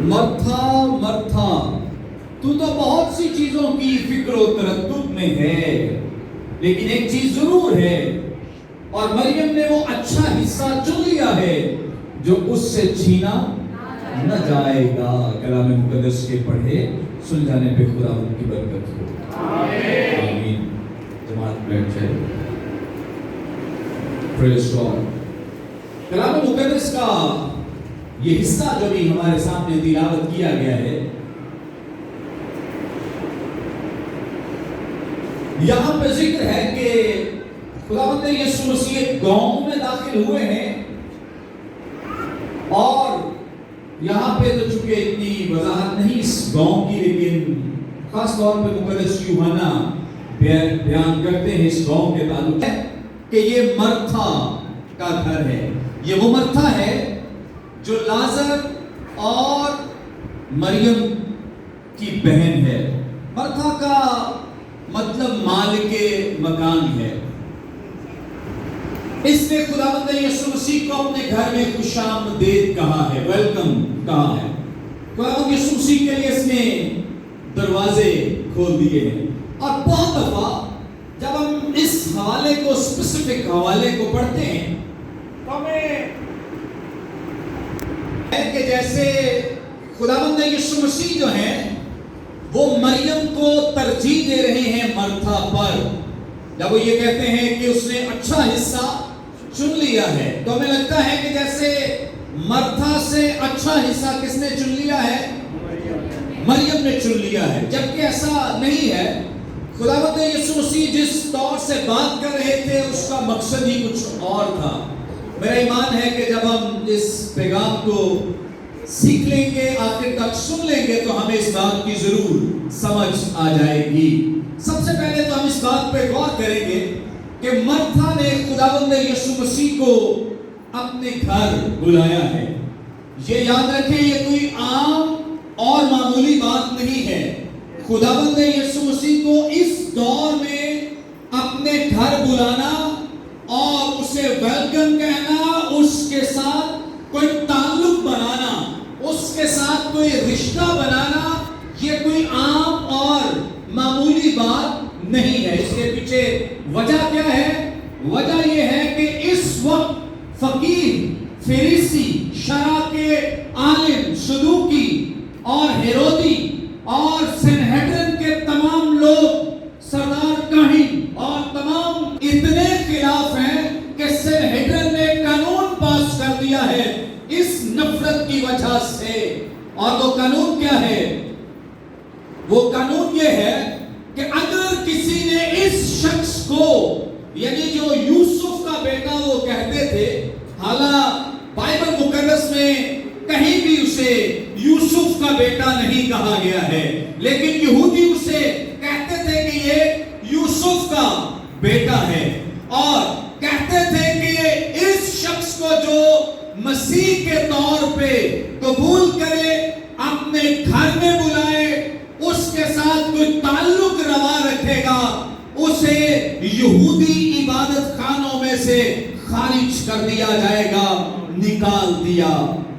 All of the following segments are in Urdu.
مرتھا مرتھا تو بہت سی چیزوں کی فکر و تردد میں ہے، لیکن ایک چیز ضرور ہے، اور مریم نے وہ اچھا حصہ چن لیا ہے جو اس سے چھینا نہ جائے گا۔ کلام مقدس کے پڑھے سن جانے پہ خدا ان کی برکت ہو، آمین۔ جماعت بیٹھ جائے۔ پریز گاڈ۔ کلام مقدس کا یہ حصہ جو بھی ہمارے سامنے تلاوت کیا گیا ہے، یہاں پہ ذکر ہے کہ خداوند یسوع مسیح ایک گاؤں میں داخل ہوئے ہیں، اور یہاں پہ تو چونکہ اتنی وضاحت نہیں اس گاؤں کی، لیکن خاص طور پہ مقدس یوحنا بیان کرتے ہیں اس گاؤں کے تعلق ہے کہ یہ مرتھا کا گھر ہے۔ یہ وہ مرتھا ہے جو لازر اور مریم کی بہن ہے۔ مرتھا کا مطلب مالک مکان ہے۔ اس نے خداوند یسوع مسیح کو اپنے گھر میں خوش آمدید کہا ہے، ویلکم کہا ہے۔ خداوند یسوع مسیح کے لیے اس نے دروازے کھول دیے ہیں۔ اور بہت دفعہ جب ہم اس حوالے کو، اسپیسیفک حوالے کو پڑھتے ہیں، تو ہمیں کہ جیسے خداوند یسوع مسیح جو ہیں وہ مریم کو ترجیح دے رہے ہیں مرتھا پر۔ جب وہ یہ کہتے ہیں کہ اس نے اچھا حصہ چن لیا ہے، تو ہمیں لگتا ہے کہ جیسے مرتھا سے اچھا حصہ کس نے چن لیا ہے؟ مریم نے چن لیا ہے، جبکہ ایسا نہیں ہے۔ خداوند یسوع مسیح جس طور سے بات کر رہے تھے اس کا مقصد ہی کچھ اور تھا۔ میرا ایمان ہے کہ جب ہم اس پیغام کو سیکھ لیں گے، آخر تک سن لیں گے، تو ہمیں اس بات کی ضرور سمجھ آ جائے گی۔ سب سے پہلے تو ہم اس بات پہ غور کریں گے کہ مرتھا نے خداوند یسوع مسیح کو اپنے گھر بلایا ہے۔ یہ یاد رکھیں، یہ کوئی عام اور معمولی بات نہیں ہے۔ خداوند یسوع مسیح کو اس دور میں اپنے گھر بلانا اور اسے ویلکم کہنا، اس کے ساتھ کوئی تعلق بنانا، اس کے ساتھ کوئی رشتہ بنانا، یہ کوئی عام اور معمولی بات نہیں ہے۔ اس کے پیچھے وجہ کیا ہے؟ وجہ یہ ہے کہ اس وقت فقیر، فریسی، شرع کے عالم، صدوقی اور ہیرودی اور سنہیڈرن کے تمام لوگ، سردار کاہن اور تمام اتنے خلاف ہیں کہ سنہیڈرن نے قانون پاس کر دیا ہے اس نفرت کی وجہ سے۔ اور وہ قانون کیا ہے؟ وہ قانون یہ ہے کہ اگر کسی نے اس شخص کو، یعنی جو یوسف کا بیٹا وہ کہتے تھے، حالانکہ بائبل مقدس میں کہیں بھی اسے یوسف کا بیٹا نہیں کہا گیا ہے، لیکن یہودی اسے کہتے تھے کہ یہ یوسف کا بیٹا ہے، اور کہتے تھے کہ یہ اس شخص کو جو مسیح کے طور پہ قبول کرے، اپنے گھر میں بلائے، اس کے ساتھ کوئی تعلق روا رکھے گا، اسے یہودی عبادت خانوں میں سے خارج کر دیا جائے گا، نکال دیا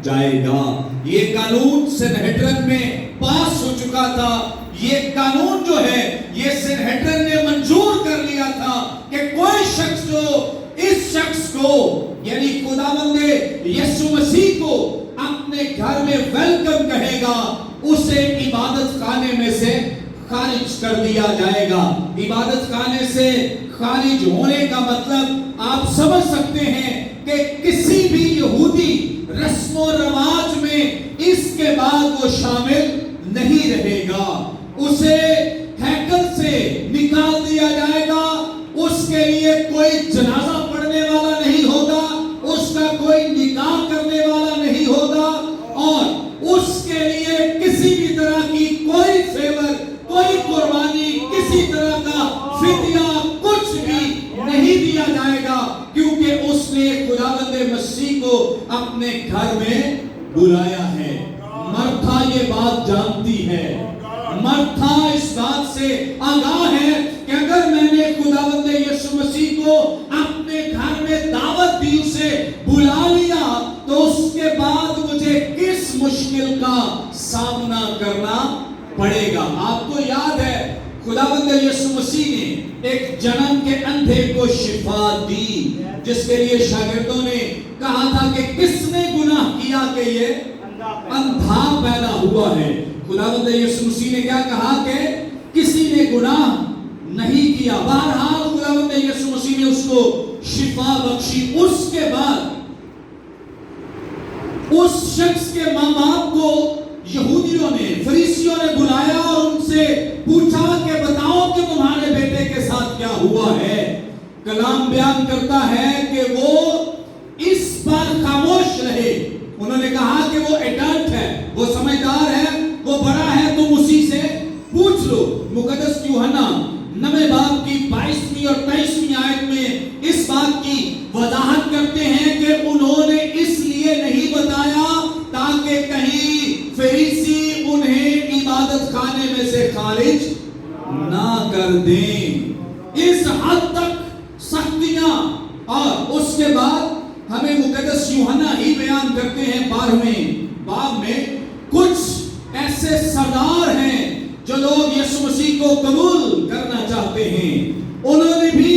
جائے گا۔ یہ قانون سنہیڈرن میں پاس ہو چکا تھا۔ یہ قانون جو ہے یہ سنہیڈرن نے منظور کر لیا تھا کہ کوئی شخص جو اس شخص کو، یعنی خداوند یسوع مسیح کو اپنے گھر میں ویلکم کہے گا، اسے عبادت خانے میں سے خارج کر دیا جائے گا۔ عبادت خانے سے خارج ہونے کا مطلب آپ سمجھ سکتے ہیں کہ کسی بھی یہودی رسم و رواج میں اس کے بعد وہ شامل نہیں رہے گا۔ اسے ہیکل سے نکال دیا جائے گا، اس کے لیے کوئی جنازہ پڑھنے والا نہیں ہوگا، اس کا کوئی نکاح کرنے والا نہیں ہوگا، اور اس کے لیے کسی بھی طرح کی کوئی فیور، کوئی قربانی، کسی طرح کا فدیہ کچھ بھی نہیں دیا جائے گا، کیونکہ اس نے خداوند مسیح کو اپنے گھر میں بلایا ہے۔ مرتھا یہ بات جانتی ہے، مرتھا اس بات سے آگاہ ہے کہ اگر میں نے خداوند یسوع مسیح کو اپنے گھر میں دعوت دی، اسے بلا لیا، تو اس کے بعد مجھے کس مشکل کا سامنا کرنا پڑے گا. آپ کو یاد ہے خداوند یسوع مسیح نے ایک جنم کے اندھے کو شفا دی, جس کے لیے شاگردوں نے کہا تھا کہ کس نے گناہ کیا کہ یہ اندھا پیدا ہوا ہے. خداوند یسوع مسیح نے کیا کہا کہ کسی نے گناہ نہیں کیا. بہرحال خداوند یسوع مسیح نے اس کو شفا بخشی. اس کے بعد اس شخص کے ماں باپ کو یہودیوں نے, فریسیوں نے بلایا اور ان سے پوچھا کہ بتاؤ کہ تمہارے بیٹے کے ساتھ کیا ہوا ہے. کلام بیان کرتا ہے کہ وہ اس پر خاموش رہے. انہوں نے کہا کہ وہ ایڈلٹ ہے, وہ سمجھدار ہے, وہ بڑا ہے, تم اسی سے پوچھ لو. مقدس یوحنا 9 باب کی 22ویں اور 23ویں آیت میں اس بات کی وضاحت کرتے ہیں کہ انہوں نے اس لیے نہیں بتایا تاکہ کہیں فریسی انہیں عبادت خانے میں سے خارج نہ کر دیں. اس حد تک سختیاں. اور اس کے بعد ہمیں مقدس یوحنا ہی بیان کرتے ہیں 12ویں باب میں کچھ ایسے سردار ہیں جو لوگ یسوع مسیح کو قبول کرنا چاہتے ہیں. انہوں نے بھی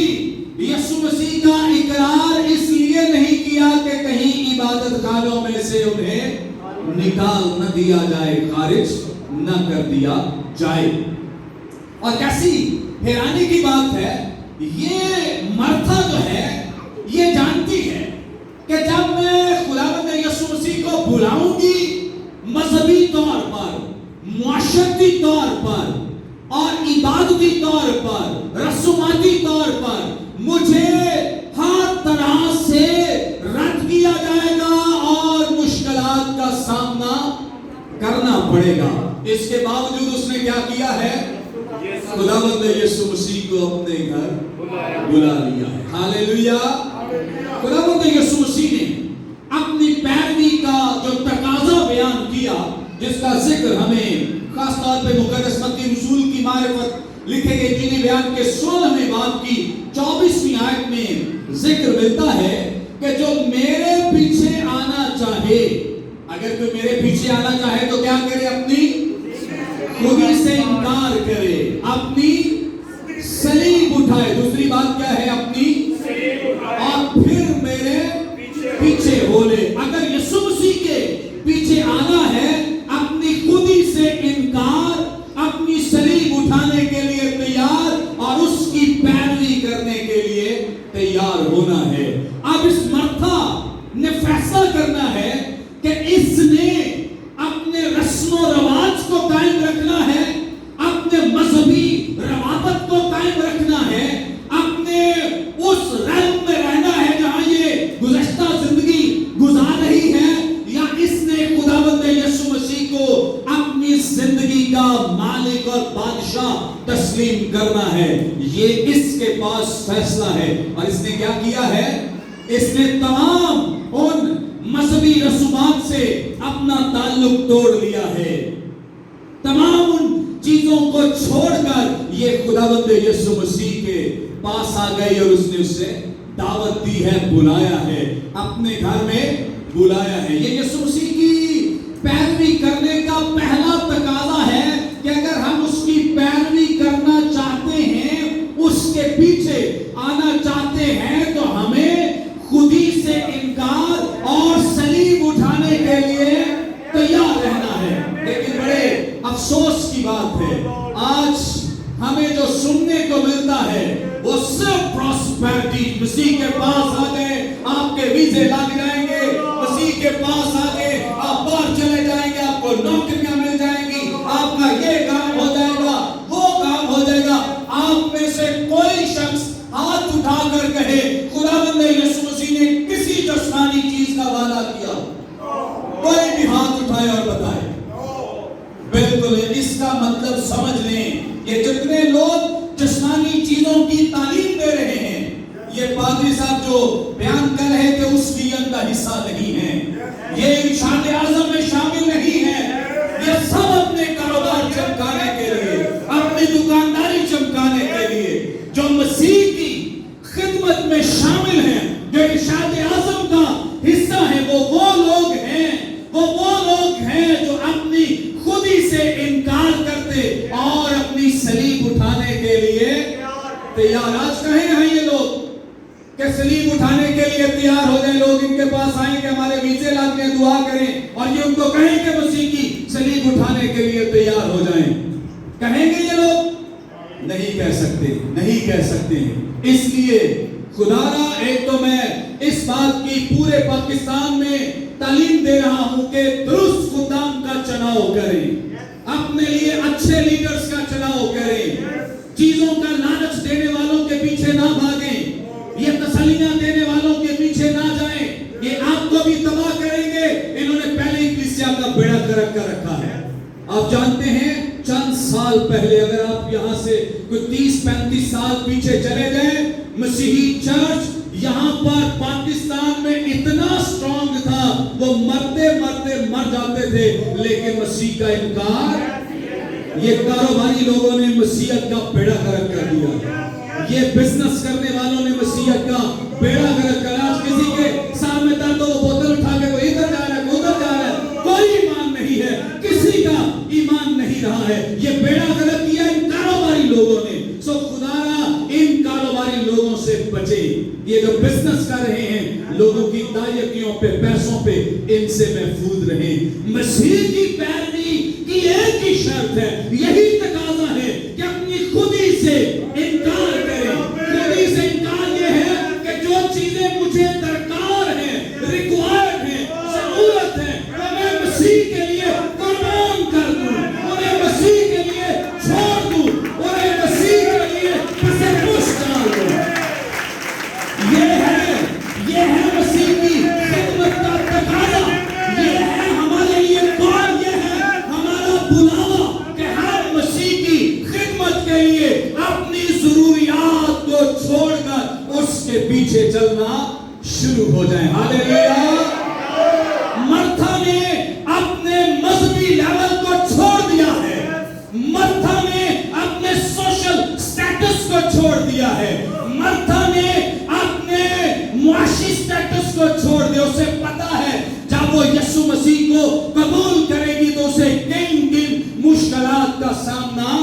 یسوع مسیح کا اقرار اس لیے نہیں کیا کہ کہیں عبادت خانوں میں سے انہیں نکال نہ دیا جائے, خارج نہ کر دیا جائے. اور کیسی حیرانی کی بات ہے, یہ مرتھا جو ہے یہ جانتی ہے کہ جب میں خداوند یسوع مسیح کو بلاؤں گی مذہبی طور پر, معاشرتی طور پر اور عبادتی طور پر, رسوماتی طور پر مجھے ہر طرح سے رد کیا جائے گا اور مشکلات کا سامنا کرنا پڑے گا. اس کے باوجود اس نے کیا کیا ہے, خداوند یسوع مسیح کو اپنے گھر بلا لیا ہے. ہاللیلویا. خداوند یسوع مسیح نے اپنی پیروی کا جو تقاضا بیان کیا, جس کا ذکر ہمیں خاص طور پہ مقدس متی رسول کی معرفت لکھے گئے انجیل بیان کے 16ویں باب کی 24ویں آیت میں ذکر ملتا ہے کہ جو میرے پیچھے آنا چاہے, اگر کوئی میرے پیچھے آنا چاہے تو کیا کرے, اپنی خودی سے انکار کرے, اپنی صلیب اٹھائے. دوسری بات کیا ہے, اپنی اور پھر میرے پیچھے ہو لے. اگر یسوع مسیح کے پیچھے آنا ہے, اپنی خودی سے انکار, اپنی صلیب اٹھانے کے لیے تیار اور اس کی پیروی کرنے کے لیے تیار ہونا ہے. اب اس مرتھا نے فیصلہ کرنا ہے کہ اس نے اپنے رسم و رواج کو قائم رکھنا ہے, اپنے مذہبی روابط کو قائم رکھنا ہے, اپنے اس رنگ میں رہنا ہے جہاں یہ گزشتہ زندگی گزار رہی ہے, یا اس نے خداوند یسوع مسیح کو اپنی زندگی کا مالک اور بادشاہ تسلیم کرنا ہے. یہ اس کے پاس فیصلہ ہے. اور اس نے کیا کیا ہے, اس نے تمام ان مذہبی رسومات سے اپنا تعلق توڑ لیا ہے. تمام ان چیزوں کو چھوڑ کر یہ خداوند یسوع مسیح کے پاس آ گئی اور اس نے اسے دعوت دی ہے, بلایا ہے, اپنے گھر میں بلایا ہے. یہ یسوع مسیح کی پیروی کرنے کا پہلا تقاضا ہے کہ اگر ہم اس کی پیروی کرنا چاہتے ہیں, اس کے پیچھے آنا چاہتے ہیں, تو ہمیں خودی سے انکار اور صلیب اٹھانے کے لیے تیار رہنا ہے. لیکن بڑے افسوس کی بات ہے, آج ہمیں جو سننے کو ملتا ہے وہ صرف پراسپیرٹی. مسیح کے پاس آ گئے آپ کے ویزے لگ جائیں گے, مسیح کے پاس آ گئے آپ باہر چلے جائیں گے, آپ کو نوکریاں مل جائیں گی, آپ کا یہ کام ہو جائے گا, وہ کام ہو جائے گا. آپ میں سے کوئی شخص ہاتھ اٹھا کر کہے خداوند یسوع مسیح نے کسی جسمانی چیز کا وعدہ کیا؟ کوئی بھی ہاتھ اٹھائے اور بتائے. بالکل اس کا مطلب سمجھ لیں, یہ جتنے لوگ جسمانی چیزوں کی تعلیم دے رہے ہیں, یہ پادری صاحب جو بیان کر رہے تھے اس ڈین کا حصہ نہیں ہے, یہ ارشاد اعظم میں شامل نہیں ہے. یہ سب اپنے کاروبار چمکانے کے لیے, اپنی دکانداری چمکانے کے لیے, جو مسیح کی خدمت میں شامل ہیں, جو ارشاد اعظم کا حصہ ہے, وہ لوگ ہیں جو اپنی خود کہ سلیب اٹھانے کے لیے تیار ہو جائیں. لوگ ان کے پاس آئیں کہ ہمارے ویزے لگنے ہیں, دعا کریں, اور یہ ان کو کہیں کہ مسیح کی سلیب اٹھانے کے لیے تیار ہو جائیں. کہیں گے یہ لوگ؟ نہیں کہہ سکتے, نہیں کہہ سکتے. اس لیے خدا را, ایک تو میں اس بات کی پورے پاکستان میں تعلیم دے رہا ہوں کہ درست خدام کا چناؤ کریں, اپنے لیے اچھے لیڈرز کا چناؤ کریں, چیزوں کا لالچ دینے والوں کے پیچھے نہ بھاگیں, یہ تسلیاں دینے والوں کے پیچھے نہ جائیں, یہ آپ کو بھی تباہ کریں گے. انہوں نے پہلے ہی کلیسیا کا بیڑا گرک کر رکھا ہے. آپ جانتے ہیں چند سال پہلے, اگر آپ یہاں سے کوئی 30-35 سال پیچھے چلے جائیں, مسیحی چرچ یہاں پر پاکستان میں اتنا سٹرونگ تھا, وہ مرتے مرتے مر جاتے تھے, لیکن مسیح کا انکار. یہ کاروباری لوگوں نے مسیحیت کا بیڑا گرک کر دیا, یہ بزنس کرنے والوں نے مسیحیت کا بیڑا گرک کر. آج کسی کے سر میں درد ہو, وہ بوتل اٹھا کے کوئی ادھر جا رہا ہے, کوئی ادھر جا رہا ہے, کوئی ایمان نہیں ہے, کسی کا ایمان نہیں رہا ہے. یہ بیڑا گرک کیا ان کاروباری لوگوں نے. سو خدا را, ان کاروباری لوگوں سے بچے. یہ جو بزنس کر رہے ہیں لوگوں کی دائیکیوں پہ, پیسوں پہ, ان سے محفوظ رہیں. مسیح کی پیروی کی ایک ہی شرط ہے, یہی تقاضا ہے کہ اپنی خودی سے انکار کریں. خودی سے انکار یہ ہے کہ جو چیزیں مجھے درکار ہیں, ریکوائرڈ ہیں, ضرورت ہے, میں مسیح کے لیے قربان کر دوں, انہیں مسیح کے لیے چھوڑ دوں, انہیں مسیح کے لیے پسے پوش ڈال دوں. یہ ہے مسیح کی خدمت کا تقاضا. یہ ہے ہمارے لیے کون, یہ ہے ہمارا بلاوا کہ ہم مسیح کی خدمت کے لیے اپنی ضروریات کو چھوڑ کر اس کے پیچھے چلنا شروع ہو جائیں. ہاللیلویا. مرتھا نے اپنے مذہبی لیول کو چھوڑ دیا ہے, مرتھا نے اپنے سوشل سٹیٹس کو چھوڑ دیا ہے, مرتھا نے اپنے معاشی سٹیٹس کو چھوڑ دیا. اسے پتا ہے جب وہ یسوع مسیح کو قبول کرے گی تو اسے کن کن مشکلات کا سامنا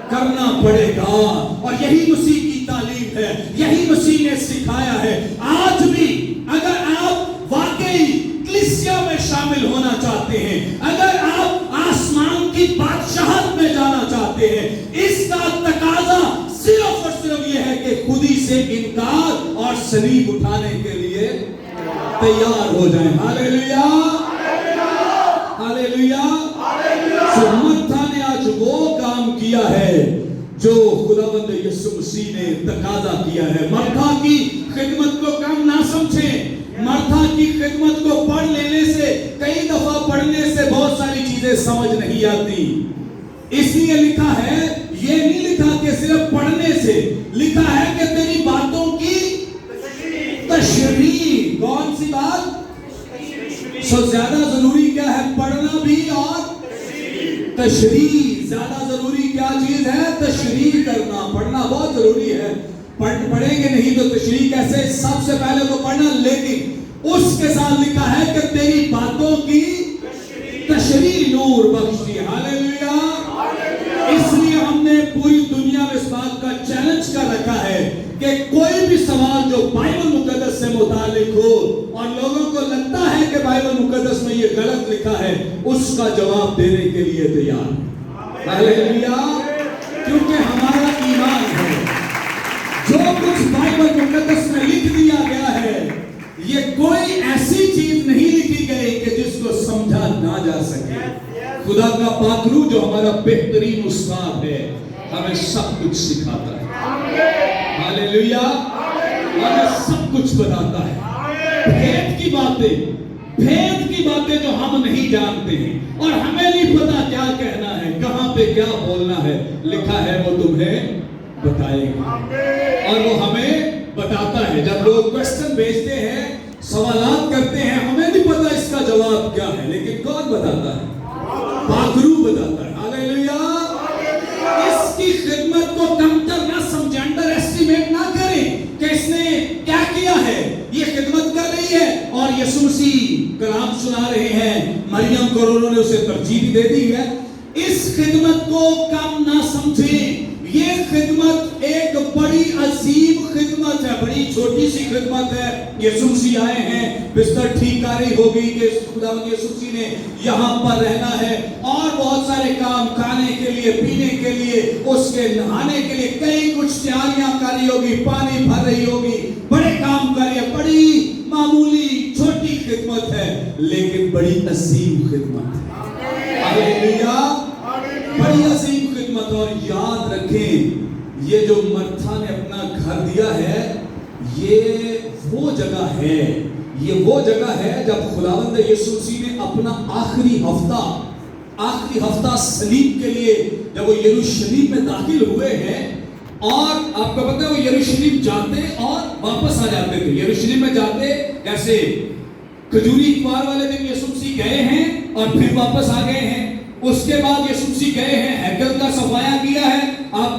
کرنا پڑے گا. اور یہی مسیح کی تعلیم ہے, یہی مسیح نے سکھایا ہے. آج بھی اگر آپ واقعی کلیسیا میں شامل ہونا چاہتے ہیں, اگر آپ آسمان کی بادشاہت میں جانا چاہتے ہیں, اس کا تقاضا صرف اور صرف یہ ہے کہ خودی سے انکار اور صلیب اٹھانے کے لیے تیار ہو جائیں. ہاللیلویا, ہاللیلویا. سو مرتھا نے آج وہ کام کیا ہے جو خداوند یسوع مسیح نے تقاضا کیا ہے. مرتھا کی خدمت کو کم نہ سمجھیں. مرتھا کی خدمت کو پڑھ لینے سے, کئی دفعہ پڑھنے سے بہت ساری چیزیں سمجھ نہیں آتی. اس لیے لکھا ہے, یہ نہیں لکھا کہ صرف پڑھنے سے, لکھا ہے کہ تیری باتوں کی تشریح. کون سی بات؟ سو زیادہ ضروری کیا ہے؟ پڑھنا بھی اور تشریح. زیادہ ضروری کیا چیز ہے؟ تشریح کرنا. پڑھنا بہت ضروری ہے, پڑھیں گے نہیں تو تشریح کیسے؟ سب سے پہلے تو پڑھنا, لیکن اس کے ساتھ لکھا ہے کہ تیری باتوں کی تشریح نور بخشتی. ہاللیلویا. اس لیے ہم نے پوری دنیا میں اس بات کا چیلنج کر رکھا ہے کہ کوئی بھی سوال جو بائبل مقدس سے متعلق ہو اور لوگوں کو لگتا ہے کہ بائبل مقدس میں یہ غلط لکھا ہے, اس کا جواب دینے کے لیے تیار. ہاللیلویا. کیونکہ ہمارا ایمان ہے جو کچھ بائبل مقدس میں لکھ دیا گیا ہے, یہ کوئی ایسی چیز نہیں لکھی گئی کہ جس کو سمجھا نہ جا سکے. خدا کا پاک روح جو ہمارا بہترین استاد ہے, ہمیں سب کچھ سکھاتا ہے. ہاللیلویا. ہمیں سب کچھ بتاتا ہے. بھید کی باتیں جو ہم نہیں جانتے ہیں اور ہمیں نہیں پتا کیا کہنا ہے, کہاں پہ کیا بولنا ہے, لکھا ہے وہ تمہیں بتائے گا اور وہ ہمیں بتاتا ہے. جب لوگ کوسچن بھیجتے ہیں, سوالات کرتے ہیں, ہمیں نہیں پتا اس کا جواب کیا ہے, لیکن کون بتاتا ہے؟ پاک روح بتاتا ہے. ہاللیلویا. اس کی خدمت کو کمتر نہ سمجھیں, انڈر ایسٹیمیٹ نہ کریں کہ اس نے کیا کیا ہے. یہ خدمت کر رہی ہے اور یسوع مسیح کلام سنا رہے ہیں, مریم کو انہوں نے اسے ترجیح دے دی ہے. اس خدمت کو کم نہ سمجھیں. یہ خدمت ایک بڑی عظیم خدمت ہے, بڑی چھوٹی سی خدمت ہے. یسوع مسیح آئے ہیں, بستر ٹھیک کاری ہوگی کہ خداوند یسوع مسیح نے یہاں پر رہنا ہے, اور بہت سارے کام, کھانے کے لیے, پینے کے لیے, اس کے نہانے کے لیے کئی کچھ تیاریاں کری ہوگی, پانی بھر رہی ہوگی, بڑے کام کریے. بڑی معمولی چھوٹی خدمت ہے لیکن بڑی عظیم خدمت ہے. ہاللیلویا, بڑی عظیم خدمت. اور یاد رکھیں, یہ جو مرتھا نے اپنا گھر دیا ہے, یہ وہ جگہ ہے, یہ وہ جگہ ہے جب خداوند یسوع مسیح نے اپنا آخری ہفتہ صلیب کے لیے جب وہ یروشلم میں داخل ہوئے ہیں, اور آپ کو پتہ ہے وہ یروشلم جاتے اور واپس آ جاتے تھے. یروشلم میں جاتے کیسے, کھجوری اتوار والے دن یسوع مسیح گئے ہیں اور پھر واپس آ گئے ہیں. اس کے بعد یسوع مسیح گئے ہیں, ہیکل کا صفایا کیا ہے. آپ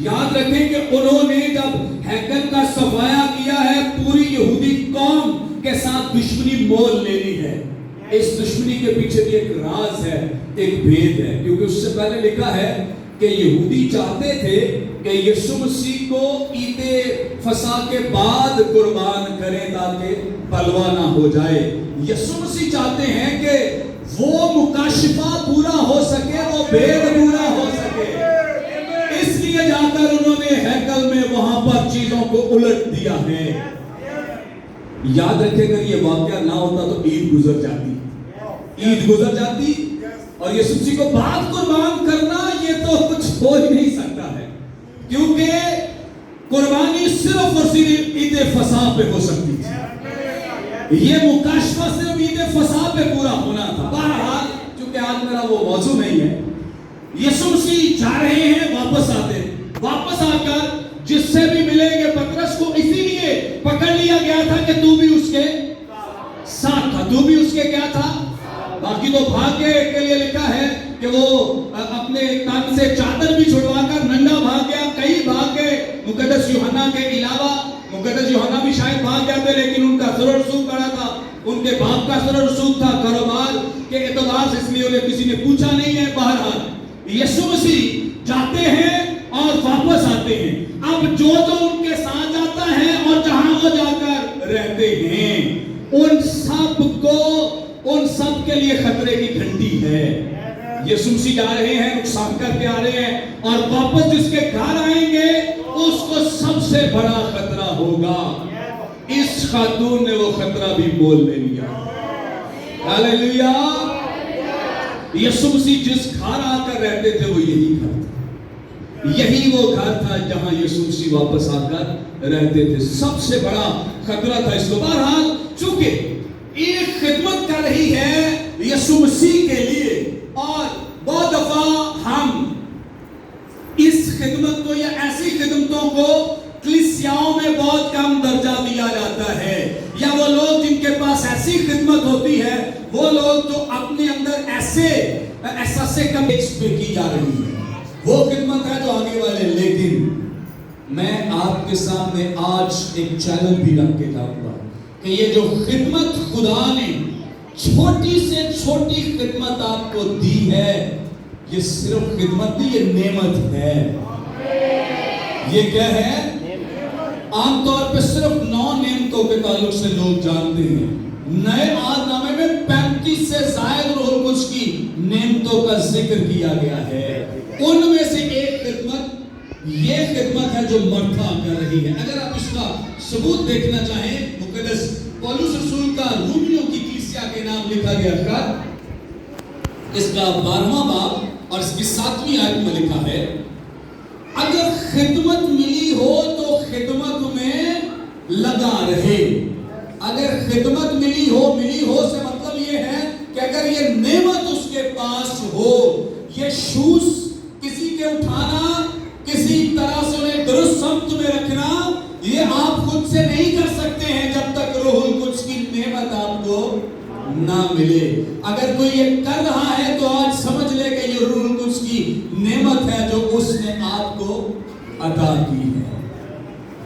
یاد رکھیں کہ انہوں نے جب ہیکل کا صفایا کیا ہے, پوری یہودی قوم کے ساتھ دشمنی مول لے لی ہے. اس دشمنی کے پیچھے بھی ایک راز ہے, ایک بھید ہے, کیونکہ اس سے پہلے لکھا ہے کہ یہودی چاہتے تھے کہ یسوع مسیح کو عید فصح کے بعد قربان کریں تاکہ پلوا نہ ہو جائے. یسوع مسیح چاہتے ہیں کہ وہ مکاشفہ پورا ہو سکے, وہ بھید پورا ہو سکے. اس لیے جا کر انہوں نے ہیکل میں وہاں پر چیزوں کو الٹ دیا ہے. یاد رکھیں, اگر یہ واقعہ نہ ہوتا تو عید گزر جاتی, اور یسوع مسیح کو بعد قربان کرنا یہ تو کچھ ہو ہی نہیں سکتا ہے, کیونکہ قربانی صرف اور صرف عید فصح پہ ہو سکتی تھی. یہ مکاشفہ صرف عید فصح پہ پورا ہونا تھا. بہرحال چونکہ آج میرا وہ موضوع نہیں ہے, یسوع مسیح جا رہے ہیں, واپس آ کر جس سے بھی ملیں گے, پترس کو اسی لیے پکڑ لیا گیا تھا کہ تو بھی اس کے ساتھ تھا, تو بھی اس کے کیا تھا. باقی تو بھاگ گئے کے لیے لکھا ہے کہ وہ اپنے تن سے چادر بھی چھڑوا کر ننگا بھاگ گیا, کئی بھاگ گئے. مقدس یوحنا کے علاوہ مقدس یوحنا بھی شاید بھاگ جاتے, لیکن ان کا سر رسوخ بڑا تھا, ان کے باپ کا سر رسوخ تھا, کاروبار کے اعتبار سے, اس لیے انہیں کسی نے پوچھا نہیں ہے. بہرحال یسوع مسیح جاتے ہیں اور واپس آتے ہیں. اب جو ان کے ساتھ جاتا ہے اور جہاں وہ جا کر رہتے ہیں, ان سب کے لیے خطرے کی گھنٹی ہے. یسوع مسیح جا رہے ہیں, نقصان کر کے آ رہے ہیں, اور واپس جس کے گھر آئیں گے اس کو سب سے بڑا خطرہ ہوگا. اس خاتون نے وہ خطرہ بھی مول لے لیا. ہاللیلویا. یسوع مسیح جس گھر آ کر رہتے تھے وہ یہی گھر تھا, یہی وہ گھر تھا جہاں یسوع مسیح واپس آ کر رہتے تھے. سب سے بڑا خطرہ تھا اس کو. بہرحال چونکہ ایک خدمت کر رہی ہے یسوع مسیح کے لیے, اور بہت دفعہ ہم اس خدمت کو یا ایسی خدمتوں کو کلیسیاؤں میں بہت کم درجہ دیا جاتا ہے, یا وہ لوگ جن کے پاس ایسی خدمت ہوتی ہے وہ لوگ تو اپنے اندر ایسے احساس کم پہ کی جا رہی ہے, وہ خدمت ہے جو آگے والے. لیکن میں آپ کے سامنے آج ایک چیلنج بھی رکھ کے جاؤں گا کہ یہ جو خدمت خدا نے چھوٹی سے چھوٹی خدمت آپ کو دی ہے, یہ صرف خدمت نہیں, یہ نعمت ہے. یہ کیا ہے؟ عام طور پہ صرف 9 نعمتوں کے تعلق سے لوگ جانتے ہیں. نئے عہد نامے میں 35 سے زائد روح القدس کی نعمتوں کا ذکر کیا گیا ہے. ان میں سے ایک خدمت یہ خدمت ہے جو مرتھا کر رہی ہے. اگر آپ اس کا ثبوت دیکھنا چاہیں, مقدس پولس رسول کا رومیوں کی کلیسیا کے نام لکھا گیا خط, اس کا 12واں باب اور اس کی 7ویں آیت میں لکھا ہے, اگر خدمت ملی ہو تو خدمت میں لگا رہے. اگر خدمت ملی ہو سے مطلب یہ ہے کہ اگر یہ نعمت اس کے پاس ہو, یہ شوز کسی کے اٹھانا, کسی طرح سے انہیں درست سمت میں رکھنا, یہ آپ خود سے نہیں کر سکتے ہیں جب تک روح القدس کی نعمت آپ کو نہ ملے. اگر کوئی یہ کر رہا ہے تو آج سمجھ لے کہ یہ روح القدس کی نعمت ہے جو اس نے آپ کو عطا کی ہے.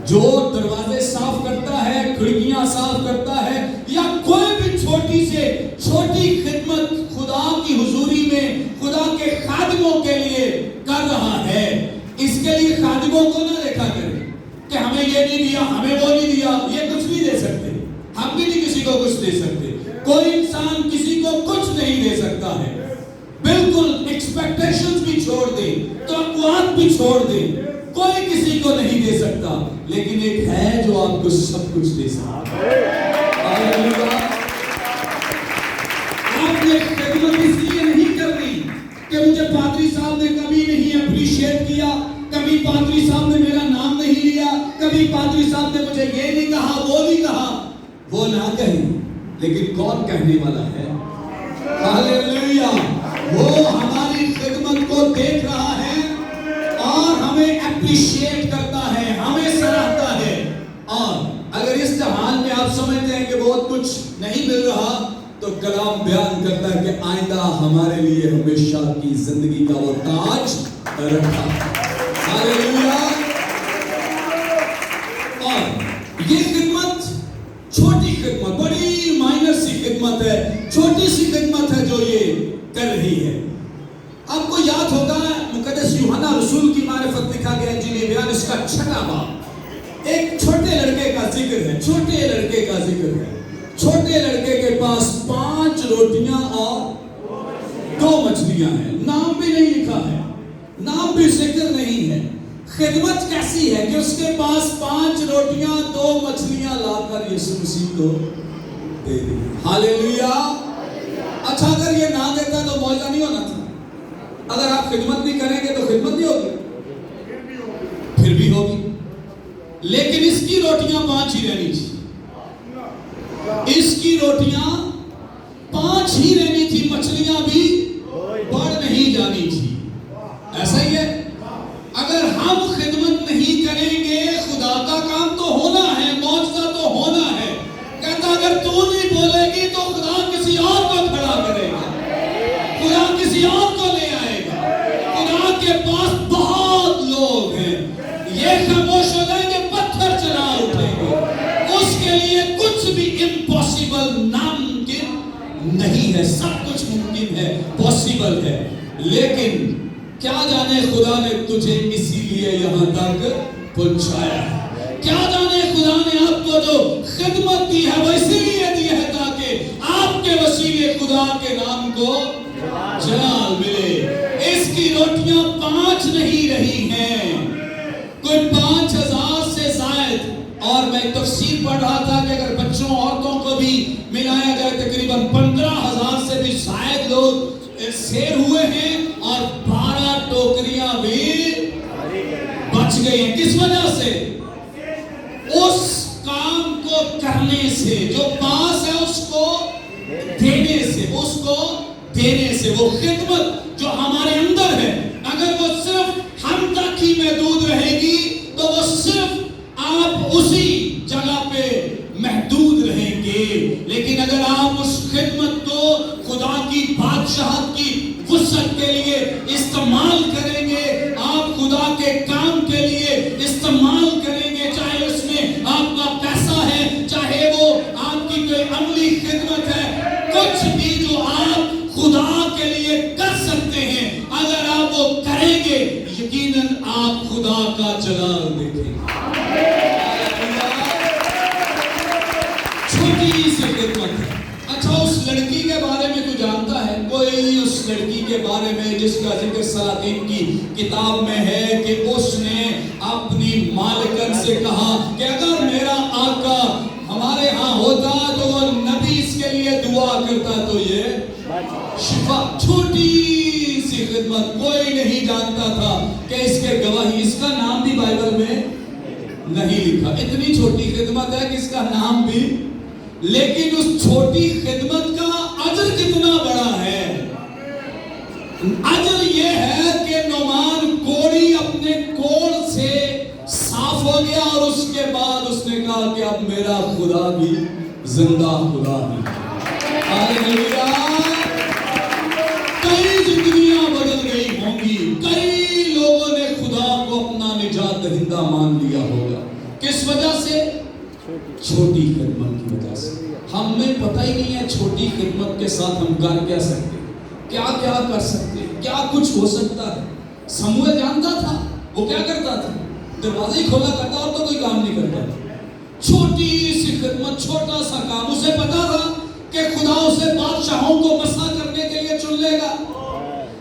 جو دروازے صاف کرتا ہے, کھڑکیاں صاف کرتا ہے, یا کوئی بھی چھوٹی سے چھوٹی خدمت خدا کی حضوری میں خدا کے خادموں کے لیے کر رہا ہے, اس کے لیے خادموں کو نہ دیکھا کرے نہیں دیا, ہمیں وہ نہیں دیا, یہ کچھ نہیں دے سکتے. ہم بھی نہیں کسی کو کچھ دے سکتے. کوئی انسان کسی کو کچھ نہیں دے سکتا ہے. بالکل ایکسپیکٹیشنز بھی چھوڑ دے, توقعات بھی چھوڑ دے, کوئی کسی کو نہیں دے سکتا. لیکن ایک ہے جو آپ کو سب کچھ دے سکتا ہے. آپ نے خدمت اس لیے نہیں کرنی کہ مجھے پادری صاحب نے کبھی نہیں اپریشیٹ کیا, کبھی پادری صاحب نے میرا نام نہیں لیا, کبھی پادری صاحب نے مجھے یہ نہیں کہا, وہ نہیں کہا. وہ نہ کہیں, لیکن کون کہنے والا ہے؟ ہاللیلویا. وہ ہماری خدمت کو دیکھ رہا ہے اور ہمیں اپریشیٹ کرتا ہے, ہمیں سراہتا ہے. اور اگر اس جہان میں آپ سمجھتے ہیں کہ بہت کچھ نہیں مل رہا, تو کلام بیان کرتا ہے کہ آئندہ ہمارے لیے ہمیشہ کی زندگی کا وہ تاج رکھا. ہاللیلویا. اور یہ خدمت چھوٹی خدمت, بڑی مائنر سی خدمت ہے, چھوٹی سی خدمت ہے جو یہ کر رہی ہے. آپ کو یاد ہوگا مقدس یوحنا رسول کی معرفت لکھا گیا انجیل بیان اس کا 6واں باب, ایک چھوٹے لڑکے کا ذکر ہے. چھوٹے لڑکے کا ذکر ہے. چھوٹے لڑکے کے پاس 5 روٹیاں اور 2 مچھلیاں ہیں. نام بھی نہیں لکھا ہے, نام بھی ذکر نہیں ہے. خدمت کیسی ہے کہ اس کے پاس 5 روٹیاں 2 مچھلیاں لا کر یسوع مسیح کو دے دی. ہاللیلویا. اچھا اگر یہ نہ دیتا تو معجزہ نہیں ہونا تھا. اگر آپ خدمت نہیں کریں گے تو خدمت نہیں ہوگی, پھر بھی ہوگی. لیکن اس کی روٹیاں 5 ہی رہنی تھی. اس کی روٹیاں 5 ہی رہنی تھی, مچھلیاں بھی بڑھ نہیں جانی تھی. ایسا ہی ہے. اگر ہم خدمت نہیں کریں گے, خدا کا کام تو ہونا ہے, معجزہ تو ہونا ہے. کہتا اگر تو نہیں بولے گی تو خدا کسی اور کو کھڑا کرے گا, خدا کسی اور کو لے آئے گا. خدا کے پاس بہت لوگ ہیں, یہ خاموش ہو جائیں گے, پتھر چلا اٹھیں گے. اس کے لیے کچھ بھی امپاسبل ناممکن نہیں ہے, سب کچھ ممکن ہے, پاسبل ہے. لیکن کیا جانے خدا نے تجھے اسی لیے یہاں تک پہنچایا ہے. کیا جانے خدا نے آپ کو جو خدمت دی ہے وہ اسی لیے دی ہے تاکہ آپ کے وسیلے خدا کے نام کو جلال ملے. اس کی روٹیاں 5 نہیں رہی ہیں, کوئی 5000 سے زائد. اور میں تفسیر پڑھ رہا تھا کہ اگر بچوں عورتوں کو بھی ملایا جائے تقریباً 15000 سے بھی زائد لوگ سیر ہوئے ہیں, اور 12 ٹوکریاں بھی بچ گئی ہیں. کس وجہ سے؟ اس کام کو کرنے سے, جو پاس ہے اس کو دینے سے, اس کو دینے سے. وہ خدمت جو ہمارے اندر ہے, اگر وہ صرف ہم تک ہی محدود رہے گی تو وہ صرف آپ اسی جگہ پہ محدود رہیں گے. لیکن اگر آپ اس خدمت کو خدا کی بادشاہت کی وسعت کے لیے استعمال کریں گے, آپ خدا کے کام کے لیے استعمال کریں گے, چاہے اس میں آپ کا پیسہ ہے, چاہے وہ آپ کی کوئی عملی خدمت ہے, کچھ بھی جو آپ خدا کے لیے کر سکتے ہیں, اگر آپ وہ کریں گے, یقیناً آپ خدا کا جلال دیکھیں گے. چھوٹی سی خدمت ہے. اچھا, اس لڑکی کے بارے میں تو جانتا ہے کوئی اس لڑکی کے بارے میں جس کا ذکر سلاطین کی کتاب میں ہے کہ اس نے اپنی مالکن سے کہا کہ اگر میرا آقا ہمارے ہاں ہوتا تو وہ نبی اس کے لیے دعا کرتا تو یہ شفا. چھوٹی سی خدمت, کوئی نہیں جانتا تھا کہ اس کے گواہی, اس کا نام بھی بائبل میں نہیں لکھا. اتنی چھوٹی خدمت ہے کہ اس کا نام بھی, لیکن اس چھوٹی خدمت کا اجر کتنا بڑا ہے. اجر یہ ہے کہ نعمان کوڑی اپنے کوڑ سے صاف ہو گیا, اور اس کے بعد اس نے کہا کہ اب میرا خدا بھی زندہ خدا ہے. ہاللیلویا. کئی زندگیاں بدل گئی ہوں گی, کئی لوگوں نے خدا کو اپنا نجات دہندہ مان لیا ہوگا. کس وجہ سے؟ چھوٹی خدمت کی وجہ سے. ہمیں پتہ ہی نہیں ہے چھوٹی خدمت کے ساتھ ہم کر کیا سکتے, کیا کیا کر سکتے, کیا کچھ ہو سکتا ہے. سموئیل جانتا تھا, وہ کیا کرتا تھا, دروازہ ہی کھولا کرتا اور تو کوئی کام نہیں کرتا. چھوٹی سی خدمت, چھوٹا سا کام. اسے پتا تھا کہ خدا اسے بادشاہوں کو مسا کرنے کے لیے چن لے گا.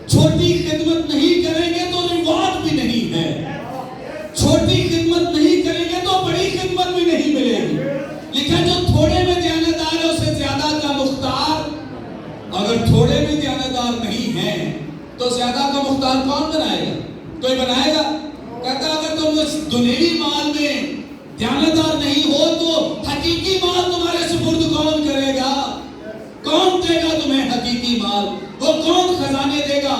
چھوٹی خدمت نہیں کریں گے تو ریوارڈ بھی نہیں ہے. چھوٹی خدمت نہیں کریں گے تو بڑی خدمت بھی نہیں ملے گی. لیکن جو تھوڑے میں دیانتدار ہے اسے زیادہ کا مختار. اگر تھوڑے میں دیانتدار نہیں ہے تو زیادہ کا مختار کون بنائے گا؟ کوئی بنائے گا؟ کہتا اگر تم دنیوی مال میں دیانتدار نہیں ہو تو حقیقی مال تمہارے سپرد کون کرے گا؟ کون دے گا تمہیں حقیقی مال؟ وہ کون خزانے دے گا؟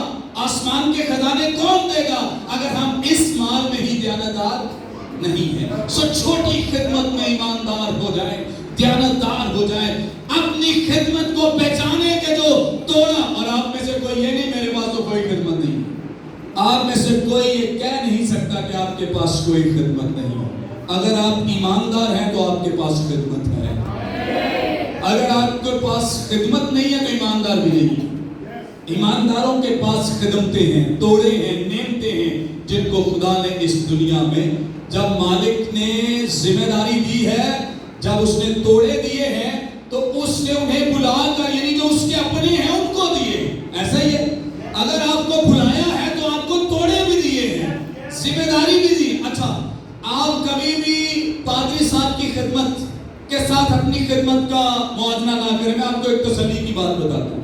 آسمان کے خزانے کون دے گا اگر ہم اس مال میں ہی دیانتدار نہیں ہیں؟ سو چھوٹی خدمت میں ایماندار ہو جائیں, دیانتدار ہو جائیں. اپنی خدمت کو پہچانے کہ جو توڑا. اور آپ میں سے کوئی یہ نہیں میرے پاس تو کوئی خدمت نہیں. آپ میں سے کوئی یہ کہہ نہیں سکتا کہ آپ کے پاس کوئی خدمت نہیں ہے. اگر آپ ایماندار ہیں تو آپ کے پاس خدمت ہے. اگر آپ کے پاس خدمت نہیں ہے تو ایماندار بھی نہیں. ایمانداروں کے پاس خدمتیں ہیں, توڑے ہیں, نعمتیں ہیں جن کو خدا نے اس دنیا میں جب مالک نے ذمہ داری دی ہے, جب اس نے توڑے دیے ہیں تو اس نے انہیں بلا کر یعنی جو اس کے اپنے ہیں ان کو دیے. ایسا ہی ہے. اگر آپ کو بلایا ہے تو آپ کو توڑے بھی دیے ہیں, ذمہ داری بھی دی. اچھا آپ کبھی بھی پادری صاحب کی خدمت کے ساتھ اپنی خدمت کا موازنہ نہ کریں. میں آپ کو ایک تسلی کی بات بتاتا ہوں.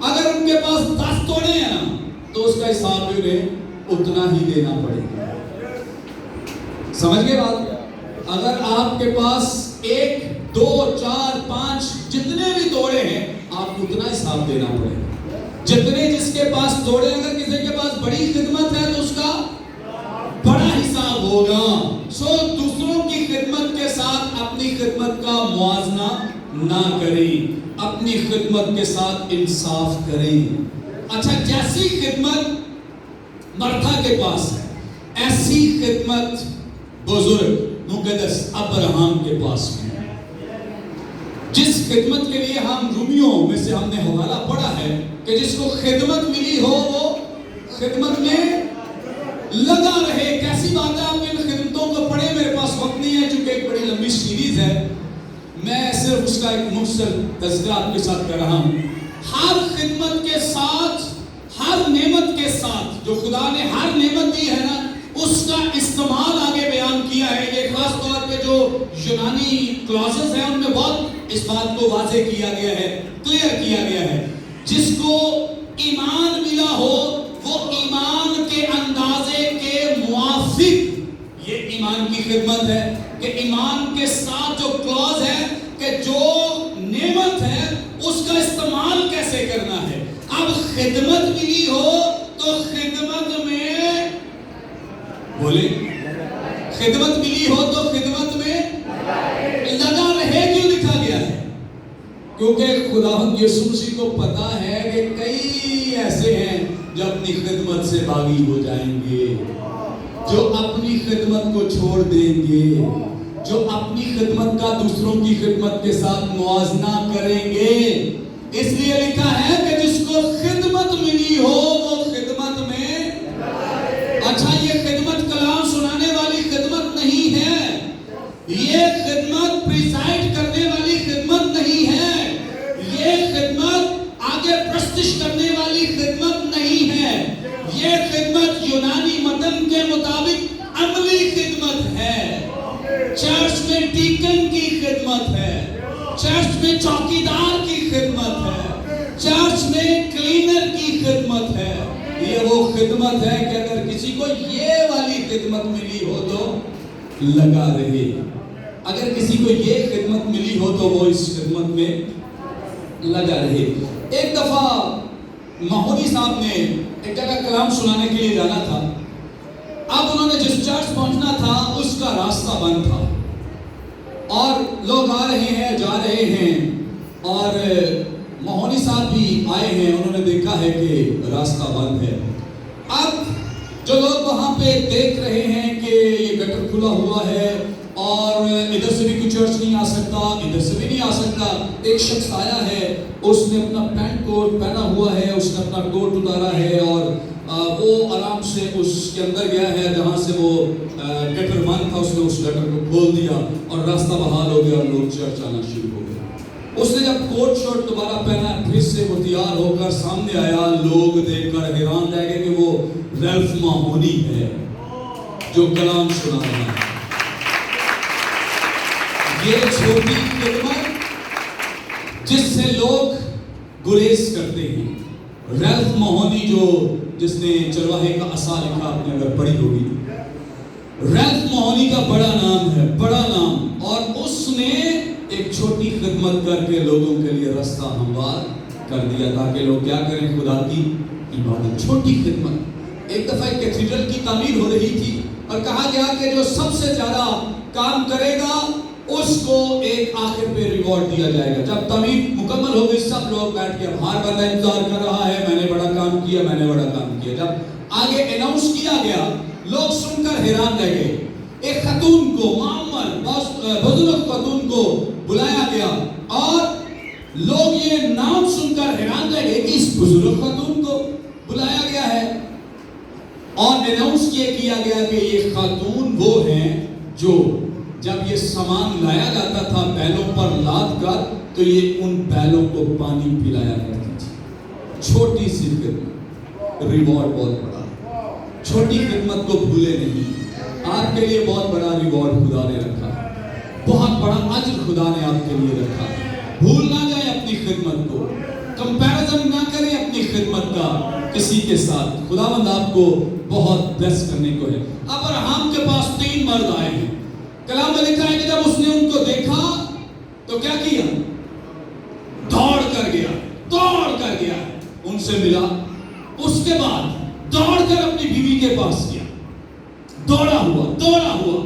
اگر ان کے پاس 10 توڑے ہیں نا تو اس کا حساب بھی انہیں اتنا ہی دینا پڑے گا. سمجھ گئے بات؟ اگر آپ کے پاس 1 2 4 5 جتنے بھی توڑے ہیں آپ کو اتنا حساب دینا پڑے گا. جتنے جس کے پاس توڑے, اگر کسی کے پاس بڑی خدمت ہے تو اس کا بڑا حساب ہوگا. سو دوسروں کی خدمت کے ساتھ اپنی خدمت کا موازنہ نہ کریں, اپنی خدمت کے ساتھ انصاف کریں. اچھا جیسی خدمت مرتھا کے پاس ہے ایسی خدمت بزرگ مقدس ابراہم کے پاس ہے. جس خدمت کے لیے ہم رومیوں میں سے ہم نے حوالہ پڑھا ہے کہ جس کو خدمت ملی ہو وہ خدمت میں لگا رہے. کیسی بات ہے, آپ ان خدمتوں کو پڑھیں. میرے پاس وقت نہیں ہے چونکہ ایک بڑی لمبی سیریز ہے, میں صرف اس کا ایک مختصر تذکرہ آپ کے ساتھ کر رہا ہوں. ہر خدمت کے ساتھ, ہر نعمت کے ساتھ جو خدا نے ہر نعمت دی ہے نا اس کا استعمال آگے بیان کیا ہے. یہ خاص طور پہ جو یونانی کلاسز ہیں ان میں بہت اس بات کو واضح کیا گیا ہے, کلیئر کیا گیا ہے. جس کو ایمان ملا ہو وہ ایمان کے اندازے کے موافق یہ ایمان کی خدمت ہے کہ ایمان کے ساتھ جو کلاز ہے کہ جو نعمت ہے اس کا استعمال کیسے کرنا ہے. اب خدمت ملی ہو تو خدمت میں بولے, خدمت ملی ہو تو خدمت میں لگا رہے. کیوں لکھا گیا ہے؟ کیونکہ خداوند یسوع مسیح کو پتا ہے کہ کئی ایسے ہیں جو اپنی خدمت سے باغی ہو جائیں گے, جو اپنی خدمت کو چھوڑ دیں گے, جو اپنی خدمت کا دوسروں کی خدمت کے ساتھ موازنہ کریں گے. اس لیے لکھا ہے کہ جس کو خدمت ملی ہو وہ خدمت میں. اچھا یہ خدمت کلام سنانے والی خدمت نہیں ہے, یہ خدمت پریسائڈ کرنے والی خدمت نہیں ہے, یہ خدمت آگے پرستش کرنے والی خدمت نہیں ہے, یہ خدمت یونانی متن کے مطابق عملی خدمت ہے. چرچ میں ڈیکن کی خدمت ہے, چرچ میں چوکیدار کی خدمت ہے, چرچ میں کلینر کی خدمت ہے. یہ وہ خدمت ہے کہ اگر کسی کو یہ والی خدمت ملی ہو تو لگا رہے. اگر کسی کو یہ خدمت ملی ہو تو وہ اس خدمت میں لگا رہے. ایک دفعہ ماہوری صاحب نے ایک جگہ کلام سنانے کے لیے جانا تھا. اب انہوں نے جس چرچ پہنچنا تھا اس کا راستہ بند تھا اور لوگ آ رہے ہیں جا رہے ہیں اور ماہوری صاحب بھی آئے ہیں, انہوں نے دیکھا ہے کہ راستہ بند ہے. اب جو لوگ وہاں پہ دیکھ رہے ہیں کہ یہ گٹر کھلا ہوا ہے اور ادھر سے بھی کوئی چرچ نہیں آ سکتا, ادھر سے بھی نہیں آ سکتا. ایک شخص آیا ہے, اس نے اپنا پینٹ کوٹ پہنا ہوا ہے, اس نے اپنا کوٹ اتارا ہے اور وہ آرام سے اس کے اندر گیا ہے جہاں سے وہ گٹر بند تھا، اس نے اس گٹر کو کھول دیا اور راستہ بحال ہو گیا اور لوگ چرچ آنا شروع ہو گئے۔ اس نے جب کوٹ شرٹ دوبارہ پہنا، پھر سے وہ تیار ہو کر سامنے آیا، لوگ دیکھ کر حیران رہ گئے کہ وہ ریلف ماہونی ہے جو کلام سنا رہا ہے۔ یہ چھوٹی خدمت جس سے لوگ گریز کرتے ہیں، ریلف ماہونی جس نے چرواہے کا عصا لکھا، آپ نے اگر پڑھی ہوگی، ریلف ماہونی کا بڑا نام ہے، بڑا نام، اور اس نے ایک چھوٹی خدمت کر کے لوگوں کے لیے راستہ ہموار کر دیا تاکہ لوگ کیا کریں؟ خدا کی عبادت۔ چھوٹی خدمت۔ ایک دفعہ ایک کیتھیڈرل کی تعمیر ہو رہی تھی اور کہا گیا کہ جو سب سے زیادہ کام کرے گا اس کو ایک آخر پہ ریوارڈ دیا جائے گا۔ جب تعمیر مکمل ہو گئی، سب لوگ بیٹھ کے ہر بندہ انتظار کر رہا ہے، میں نے بڑا کام کیا، میں نے بڑا کام کیا۔ جب آگے اناؤنس کیا گیا، لوگ سن کر حیران رہ گئے۔ ایک خاتون کو، معمر بزرگ خاتون کو بلایا گیا اور لوگ یہ نام سن کر حیران رہ گئے کہ اس بزرگ خاتون کو بلایا گیا ہے، اور اناؤنس کیا گیا کہ یہ خاتون وہ ہیں جو جب یہ سامان لایا جاتا تھا بیلوں پر لاد کر تو یہ ان بیلوں کو پانی پلایا کرتی تھی۔ چھوٹی سی خدمت، ریوارڈ بہت بڑا۔ چھوٹی خدمت کو بھولے نہیں، آپ کے لیے بہت بڑا ریوارڈ خدا نے رکھا، بہت بڑا اجر خدا نے آپ کے لیے رکھا۔ بھول نہ جائیں اپنی خدمت کو، کمپیریزن نہ کریں اپنی خدمت کا کسی کے ساتھ۔ خداوند آپ کو بہت بلیس کرنے کو ہے۔ ابراہیم کے پاس 3 مرد آئے ہیں، کلام میں لکھا ہے کہ جب اس نے ان کو دیکھا تو کیا کیا؟ دوڑ کر گیا، ان سے ملا، اس کے بعد دوڑ کر اپنی بیوی کے پاس گیا، دوڑا ہوا۔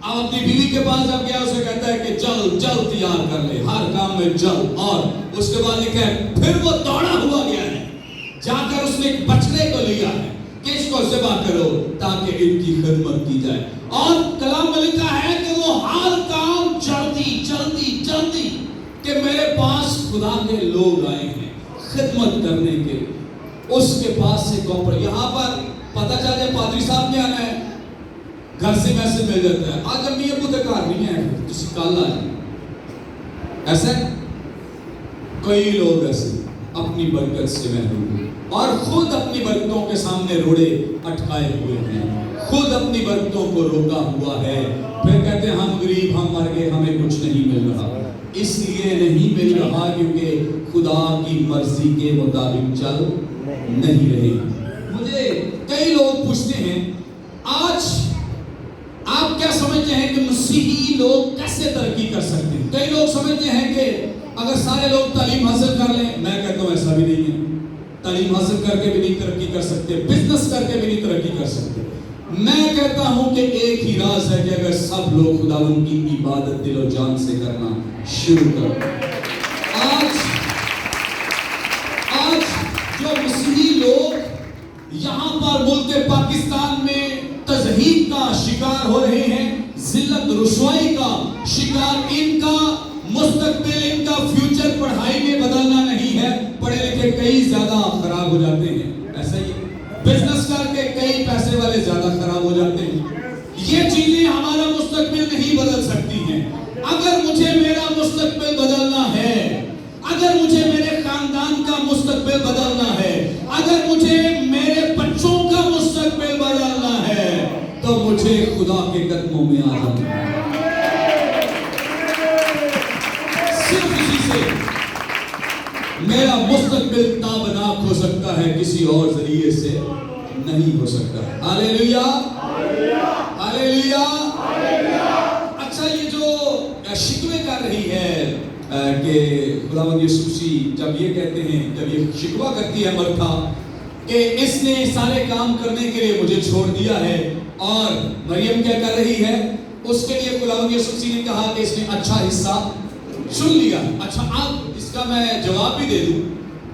اب اپنی بیوی کے پاس جب گیا، اسے کہتا ہے کہ جلد تیار کر لے، ہر کام میں جلد، اور اس کے بعد لکھا ہے پھر وہ دوڑا ہوا گیا ہے، جا کر اس نے ایک بچڑے کو لیا ہے کہ اس کو ذبح کرو تاکہ ان کی خدمت کی جائے، اور کلام میں لکھا ہے کہ وہ ہر کام جلدی کہ میرے پاس خدا کے لوگ آئے ہیں خدمت کرنے کے، اس کے پاس سے یہاں پر پتہ چل جائے پادری صاحب نے آنا ہے، گھر سے میسج مل جاتا ہے آج امی ابو تے گھر نہیں ہے، تسی کل آ جائیں۔ ایسے کئی لوگ ایسے اپنی برکت سے محروم ہیں اور خود اپنی برکتوں کے سامنے روڑے اٹکائے ہوئے ہیں، خود اپنی برکتوں کو روکا ہوا ہے، پھر کہتے ہیں ہم غریب، ہم مر گئے، ہمیں کچھ نہیں مل رہا۔ اس لیے نہیں مل رہا کیونکہ خدا کی مرضی کے مطابق چل نہیں رہے۔ مجھے کئی لوگ پوچھتے ہیں آج آپ کیا سمجھتے ہیں کہ مسیحی لوگ کیسے ترقی کر سکتے ہیں؟ کئی لوگ سمجھتے ہیں کہ اگر سارے لوگ تعلیم حاصل کر لیں، میں کہتا ہوں ایسا بھی نہیں ہے، تعلیم حاصل کر کے بھی نہیں ترقی کر سکتے، بزنس کر کے بھی نہیں ترقی کر سکتے۔ میں کہتا ہوں کہ ایک ہی راز ہے کہ اگر سب لوگ خداوند کی عبادت دل و جان سے کرنا شروع کریں۔ آج جو مسیحی لوگ یہاں پر ملک پاکستان میں تضحیک کا شکار ہو رہے ہیں، ذلت رسوائی کا شکار، ان کا مستقبل، ان کا فیوچر پڑھائی میں بدلنا نہیں ہے، پڑھے لکھے کئی زیادہ خراب ہو جاتے ہیں، ایسا ہی بزنس کر کے کئی پیسے والے زیادہ خراب ہو جاتے ہیں۔ یہ چیزیں ہمارا مستقبل نہیں بدل سکتی ہیں۔ اگر مجھے میرا مستقبل بدلنا ہے، اگر مجھے میرے خاندان کا مستقبل بدلنا ہے، اگر مجھے میرے بچوں کا مستقبل بدلنا ہے تو مجھے خدا کے قدموں میں آ جانا ہے۔ صرف اسی سے میرا مستقبل تابناک ہو سکتا ہے، کسی اور ذریعے سے نہیں ہو سکتا۔ ہاللیلویا، ہاللیلویا۔ اچھا، یہ جو شکوے کر رہی ہے کہ خداوند یسوع مسیح جب یہ کہتے ہیں، جب یہ شکوہ کرتی ہے مرتھا کہ اس نے سارے کام کرنے کے لیے مجھے چھوڑ دیا ہے، اور مریم کیا کر رہی ہے، اس کے لیے خداوند یسوع مسیح نے کہا کہ اس نے اچھا حصہ چن لیا۔ اچھا، اب اس کا میں جواب بھی دے دوں۔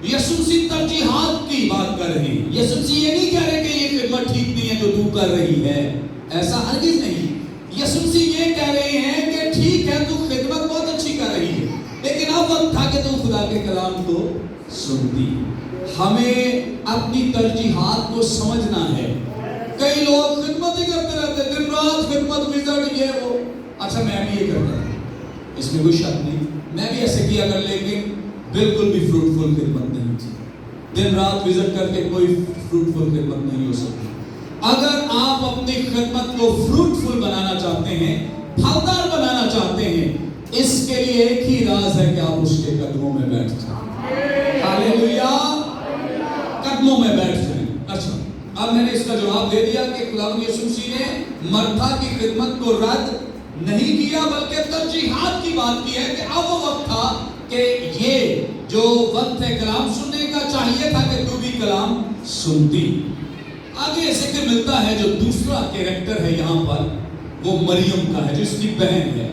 یسوع مسیح ترجیحات کی بات کر رہے ہیں۔ یسوع مسیح یہ نہیں کہہ رہے کہ یہ خدمت ٹھیک نہیں ہے جو تو کر رہی ہے، ایسا ہرگز نہیں۔ یسوع مسیح یہ کہہ رہے ہیں کہ ٹھیک ہے، تو خدمت بہت اچھی کر رہی ہے، لیکن اب وقت تھا کہ تم خدا کے کلام کو سنتی۔ ہمیں اپنی ترجیحات کو سمجھنا ہے. کئی لوگ خدمت ہی کرتے رہتے ہیں، دن رات خدمت، وزٹ، یہ وہ. اچھا میں بھی یہ کرتا ہوں، اس میں کوئی شک نہیں، میں بھی ایسے کیا کر، لیکن بالکل بھی فروٹفل خدمت نہیں تھی. دن رات وزٹ کر کے کوئی فروٹفل خدمت نہیں ہو سکتی. اگر آپ اپنی خدمت کو فروٹفل بنانا چاہتے ہیں، پھلدار بنانا چاہتے ہیں، اس کے لیے ایک ہی راز ہے کہ آپ اس کے قدموں میں بیٹھ جائیں. ہاللیلویا، قدموں میں بیٹھ جائیں. اچھا اب میں نے اس کا جواب دے دیا کہ خداوند یسوع مسیح نے مرتھا کی خدمت کو رد نہیں کیا، بلکہ ترجیحات کی بات کی ہے کہ اب وہ وقت تھا کہ یہ جو وقت ہے کلام سننے کا، چاہیے تھا کہ تو بھی کلام سنتی. آگے ذکر ملتا ہے جو دوسرا کیریکٹر ہے یہاں پر، وہ مریم کا ہے جو اس کی بہن ہے.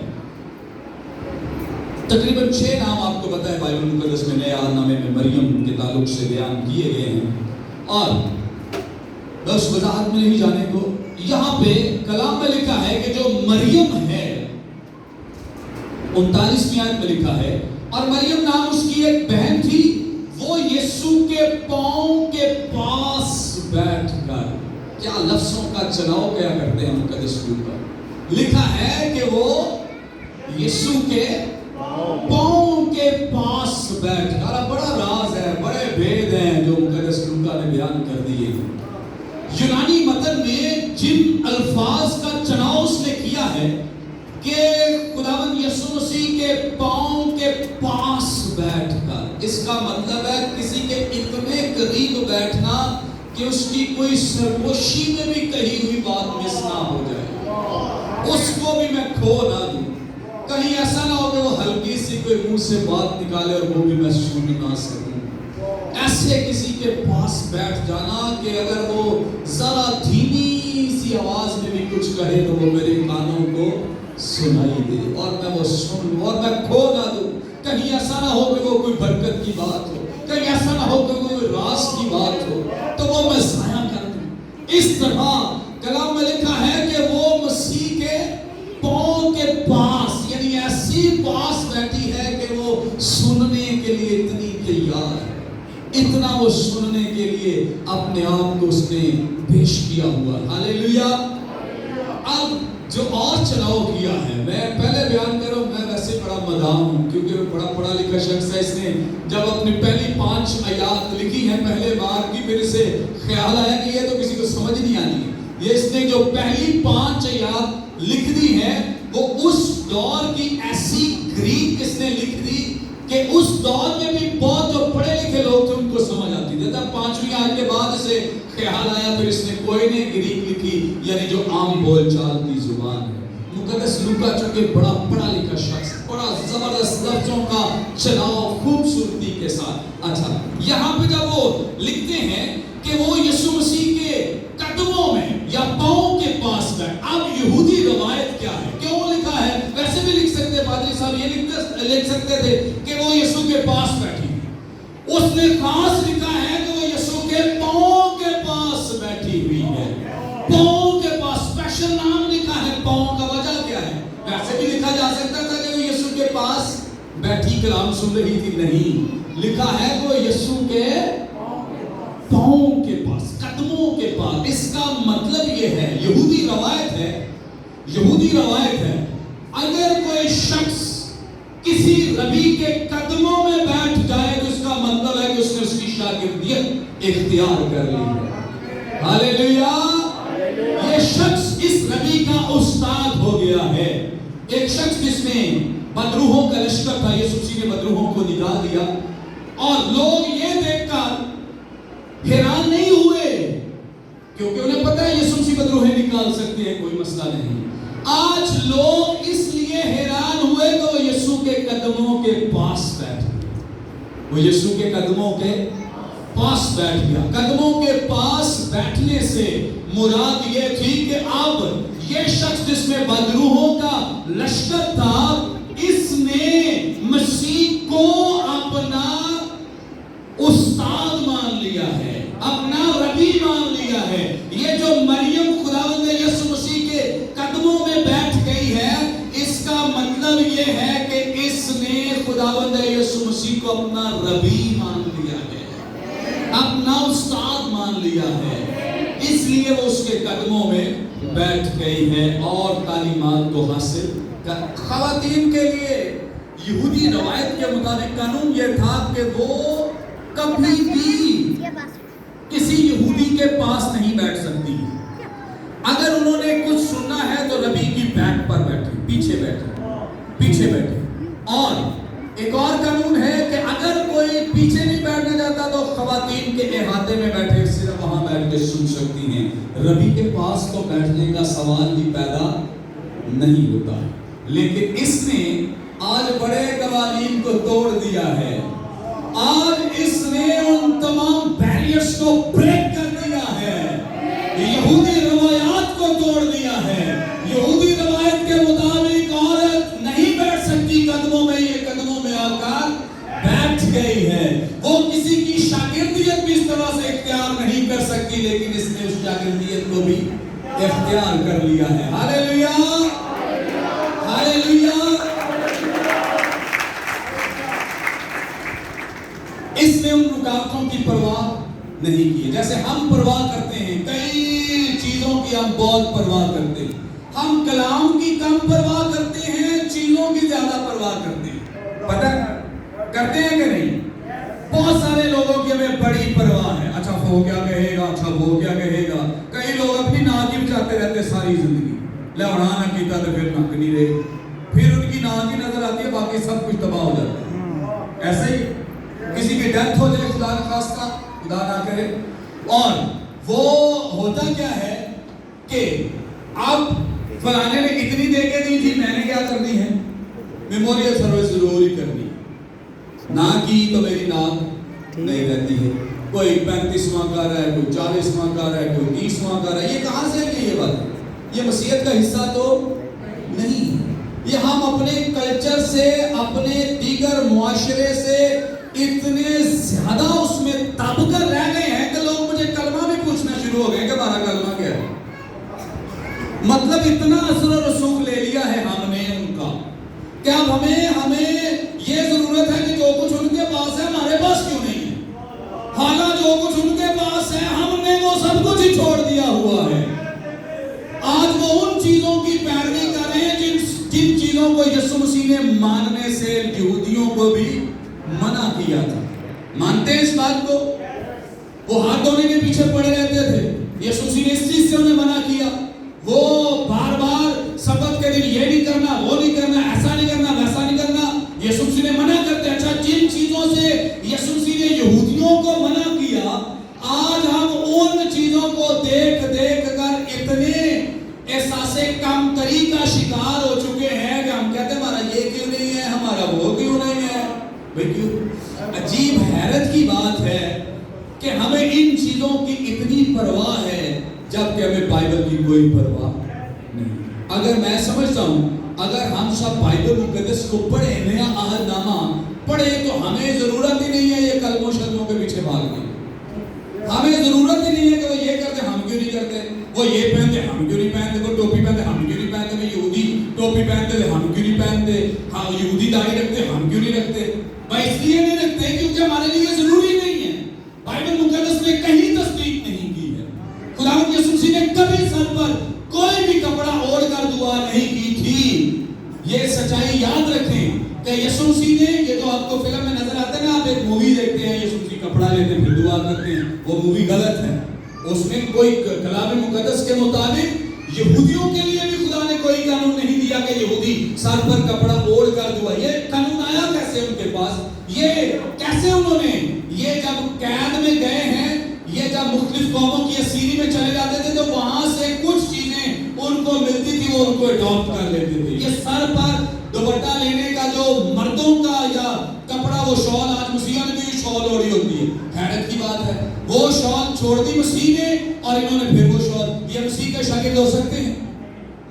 تقریباً 6 نام آپ کو پتہ ہے بائبل مقدس میں، نئے عہد نامے میں مریم کے تعلق سے بیان کیے گئے ہیں. اور بس وضاحت میں نہیں جانے کو، یہاں پہ کلام میں لکھا ہے کہ جو مریم ہے 39ویں آیت میں لکھا ہے، اور مریم نام اس کی ایک بہن تھی، وہ یسوع کے پاؤں کے پاس بیٹھ کر، کیا لفظوں کا چناؤ کیا کرتے ہیں مقدس کتاب پر. لکھا ہے کہ وہ یسوع کے پاؤں کے پاس بیٹھ کر. بڑا راز ہے، بڑے بھید ہیں جو مقدس کتاب نے بیان کر دیے. یونانی متن میں جن الفاظ کا چناؤ اس نے کیا ہے کہ خداوند یسوع مسیح کے پاؤں کے پاس بیٹھ کر، اس کا مطلب ہے کسی کے اتنے قریب بیٹھنا کہ اس کی کوئی سرگوشی میں بھی کہی ہوئی بات مس نہ ہو جائے، اس کو بھی میں کھو نہ دوں. کہیں ایسا نہ ہو کہ وہ ہلکی سی کوئی منہ سے بات نکالے اور وہ بھی میں سن نہ سکوں. ایسے کسی کے پاس بیٹھ جانا کہ اگر وہ ذرا دھیمی سی آواز میں بھی کچھ کہے تو وہ میرے کانوں کو سنائی دے اور میں وہ سن لوں اور میں کھو نہ دوں. کہیں ایسا نہ ہو کہ وہ کوئی برکت کی بات ہو، کہیں ایسا نہ ہو کہ کوئی راز کی بات ہو تو وہ میں ضائع کر دوں. اس طرح کلام میں لکھا ہے کہ وہ مسیح کے پاؤں کے پاس، یعنی ایسی پاس بیٹھی ہے کہ وہ سننے کے لیے اتنی تیار ہے، اتنا وہ سننے کے لیے اپنے آپ کو اس نے پیش کیا ہوا. ہاللیلویا. اب جو اور چناؤ کیا ہے، میں پہلے بیان کروں، میں ویسے بڑا مداح ہوں کیونکہ وہ بڑا پڑھا لکھا شخص ہے. اس نے جب اپنی پہلی 5 آیات لکھی ہیں پہلے بار کی، پھر اسے خیال آیا کہ یہ تو کسی کو سمجھ نہیں آنی. یہ اس نے جو پہلی 5 آیات لکھ دی ہے وہ اس دور کی ایسی گریک اس نے لکھ دی کہ اس دور میں بھی بہت جو پڑھے لکھے لوگ تھے ان کو سمجھ آتی تھی. تب 5ویں آیت کے بعد اسے خیال آیا، پھر اس نے کوئی نے گریک لکھی، یعنی جو عام بول چال کی زبان ہے. مقدس لوکا چونکہ بڑا پڑھا لکھا شخص، بڑا زبردست لفظوں کا چناؤ خوبصورتی کے ساتھ. اچھا یہاں پہ جب وہ لکھتے ہیں کہ وہ یسوع مسیح کے قدموں میں یا پاؤں کے پاس بیٹھ. اب یہودی روایت کیا ہے، کیوں لکھا ہے؟ ویسے بھی لکھ سکتے پادری صاحب یہ لکھ سکتے تھے کہ وہ یسوع کے پاس بیٹھی. اس نے خاص لکھا ہے کہ وہ یسوع کے پاؤں کے پاس بیٹھی ہوئی ہے. پاؤں کے پاس اسپیشل نام لکھا ہے. پاؤں کا وجہ کیا ہے؟ ویسے بھی لکھا جا سکتا تھا کہ وہ یسوع کے پاس بیٹھی کلام سن رہی تھی. نہیں، لکھا ہے کہ وہ یسوع کے پاؤں کے پاس، قدموں کے پاس. اس کا مطلب یہ ہے، یہودی روایت ہے اگر کوئی شخص کسی ربی کے قدموں میں بیٹھ جائے تو اس کا مطلب ہے کہ اس نے اس کی شاگردیت اختیار کر لی ہے. ہاللیلویا. یہ شخص اس ربی کا استاد ہو گیا ہے. ایک شخص جس میں بدروحوں کا لشکر تھا، یسوع مسیح نے بدروحوں کو نکال دیا اور لوگ یہ دیکھ کر حیران نہیں ہوئے کیونکہ انہیں پتہ ہے یسوع مسیح بدروہیں نکال سکتے ہیں، کوئی مسئلہ نہیں. آج لوگ اس لیے حیران ہوئے کہ وہ یسوع کے قدموں کے پاس بیٹھ گیا. وہ یسوع کے قدموں کے پاس بیٹھ گیا. قدموں کے پاس بیٹھنے سے مراد یہ تھی کہ اب یہ شخص جس میں بدروحوں کا لشکر تھا، اس نے مسیح کو اپنا استاد مان لیا ہے، اپنا ربی مان لیا ہے. یہ جو مریم خداوند یسوع مسیح کے قدموں میں بیٹھ گئی ہے، اس کا مطلب یہ ہے کہ اس نے خداوند یسوع مسیح کو اپنا ربی مان لیا ہے. لیا ہے، اس لیے وہ اس کے قدموں میں بیٹھ گئی ہے اور تعلیمات کو حاصل کر۔ خواتین کے لیے یہودی روایت کے مطابق قانون یہ تھا کہ وہ کبھی بھی کسی یہودی کے پاس نہیں بیٹھ سکتی۔ اگر انہوں نے کچھ سننا ہے تو نبی کی بیک پر بیٹھے، پیچھے بیٹھے۔ اور ایک اور قانون ہے کہ اگر کوئی پیچھے نہیں بیٹھنا چاہتا تو خواتین کے احاطے میں بیٹھے، صرف وہاں بیٹھ کے سن سکتی ہیں۔ ربی کے پاس تو بیٹھنے کا سوال بھی پیدا نہیں ہوتا، لیکن اس نے آج بڑے قوانین کو توڑ دیا ہے۔ آج اس نے ان تمام بیریئرز کو بریک کر دیا ہے، یہودی روایات کو توڑ دیا ہے۔ یہودی روایت کے مطابق عورت نہیں بیٹھ سکتی قدموں میں، یہ قدموں میں آ کر بیٹھ گئی ہے۔ وہ کسی کی شاگردیت بھی اس طرح سے اختیار نہیں کر سکتی، لیکن اس نے اس شاگردیت کو بھی اختیار کر لیا ہے۔ ہاللیلویا، ہاللیلویا۔ اس نے ان رکاوٹوں کی پرواہ نہیں کی، جیسے ہم پرواہ کرتے ہیں، کئی چیزوں کی ہم بہت پرواہ کرتے ہیں۔ ہم کلام کی کم پرواہ کرتے ہیں، چیزوں کی زیادہ پرواہ کرتے ہیں۔ پتہ کرتے ہیں کہ نہیں؟ بہت سارے لوگوں کی ہمیں بڑی پرواہ ہے، اچھا وہ کیا کہے گا، اچھا وہ کیا کہے گا۔ کئی لوگ اپنی ناک ہی بچاتے رہتے ساری زندگی، لے اڑا نہ کیتا تو پھر نک نہیں رہے، پھر ان کی ناک ہی نظر آتی ہے، باقی سب کچھ تباہ ہو جاتا ہے۔ ایسے ہی کسی کی ڈیتھ ہو جائے، خدا نخواستہ، خدا نہ کرے، اور وہ ہوتا کیا ہے کہ اب فلانے نے اتنی دے کے دی تھی، میں نے کیا کرنی ہے، میموریل سروس ضروری کرنی، نہ کی تو میری ناک نہیں رہتی ہے۔ کوئی 35واں کر رہا ہے، کوئی 40واں کر رہا ہے، کوئی 30واں کر رہا ہے۔ یہ کہاں سے ہے یہ بات؟ یہ مسیحیت کا حصہ تو نہیں ہے۔ یہ ہم اپنے کلچر سے، اپنے دیگر معاشرے سے اتنے زیادہ اس میں دب کر رہ گئے ہیں کہ لوگ مجھے کلمہ بھی پوچھنا شروع ہو گئے کہ ہمارا کلمہ کیا ہے۔ مطلب اتنا اثر و رسوخ لے لیا ہے ہم نے ان کا کہ اب ہمیں یہ ضرورت ہے کہ جو کچھ ان کے پاس ہے ہمارے پاس کیوں نہیں ہے، حالانکہ جو کچھ ان کے پاس ہے ہم نے وہ سب کچھ ہی چھوڑ دیا ہوا ہے۔ آج وہ ان چیزوں کی پیروی کر رہے ہیں جن چیزوں کو یسوع مسیح نے ماننے سے یہودیوں کو بھی منع کیا تھا۔ مانتے ہیں اس بات کو؟ وہ ہاتھ دھونے کے پیچھے پڑے رہتے تھے، یسوع مسیح نے اس چیز سے انہیں منع کیا۔ وہ بار بار سبت کے دن یہ نہیں کرنا، وہ نہیں کرنا، ایسا نہیں کرنا، ویسا نہیں کرنا، یسوع مسیح نے منع کرتے۔ اچھا، جن چیزوں سے یسوع مسیح نے یہودیوں کو منع کیا، آج ہم ان چیزوں کو دیکھ دیکھ کر اتنے احساس کم تری کا شکار ہو چکے ہیں کہ ہم کہتے ہیں ہمارا یہ کیوں نہیں ہے، ہمارا وہ کیوں نہیں ہے۔ بھئی کیوں؟ عجیب حیرت کی بات ہے کہ ہمیں ان چیزوں کی اتنی پرواہ ہے جبکہ ہمیں بائبل کی کوئی پرواہ نہیں۔ اگر میں سمجھتا ہوں اگر ہم سب بائبل مقدس کو پڑھیں، نیا عہد نامہ پڑھیں، تو ہمیں ضرورت ہی نہیں ہے یہ کلموں شلموں کے پیچھے بھاگنے۔ ہمیں ضرورت ہی نہیں ہے کہ وہ یہ کرتے ہم کیوں نہیں کرتے، وہ یہ پہنتے ہم کیوں نہیں پہنتے، وہ ٹوپی پہنتے ہم کیوں نہیں پہنتے، وہ یہودی ٹوپی پہنتے تھے ہم کیوں نہیں پہنتے، ہاں یہودی داڑھی رکھتے ہم کیوں نہیں رکھتے۔ بھائی اس لیے نہیں رکھتے کیونکہ ہمارے لیے ضروری نہیں ہے، بائبل مقدس نے کہیں تصدیق نہیں کی ہے۔ خداوند یسوع مسیح نے کبھی سر پر کوئی بھی کپڑا اوڑھ کر دعا نہیں کی تھی۔ یہ سچائی یاد رکھیں کہ یسوع مسیح نے، یہ جو آپ کو فلم میں نظر آتا ہے نا، آپ ایک مووی دیکھتے ہیں، یسوع مسیح کپڑا لیتے ہیں پھر دعا کرتے ہیں، وہ مووی غلط ہے۔ اس میں کوئی کلام مقدس کے مطابق یہودیوں کے لیے بھی خدا نے کوئی قانون نہیں دیا کہ یہودی سر پر کپڑا اوڑھ کر دعا۔ یہ قانون آیا کیسے ان کے پاس؟ یہ کیسے انہوں نے، یہ جب قید میں گئے ہیں، یہ جب مختلف قوموں کی اسیری میں چلے جاتے تھے تو وہاں سے کچھ چیزیں ان کو ملتی تھی، وہ ان کو اڈاپٹ کر لیتے تھے۔ یہ سر پر دوپٹہ لینے کا جو مردوں کا یا کپڑا، وہ شال، آج مسیحوں نے بھی شال اوڑھی ہوتی ہے، حیرت کی بات ہے۔ وہ شال چھوڑ دی مسیح نے اور انہوں نے پھر وہ شال، یہ مسیح کے شاگرد ہو سکتے ہیں؟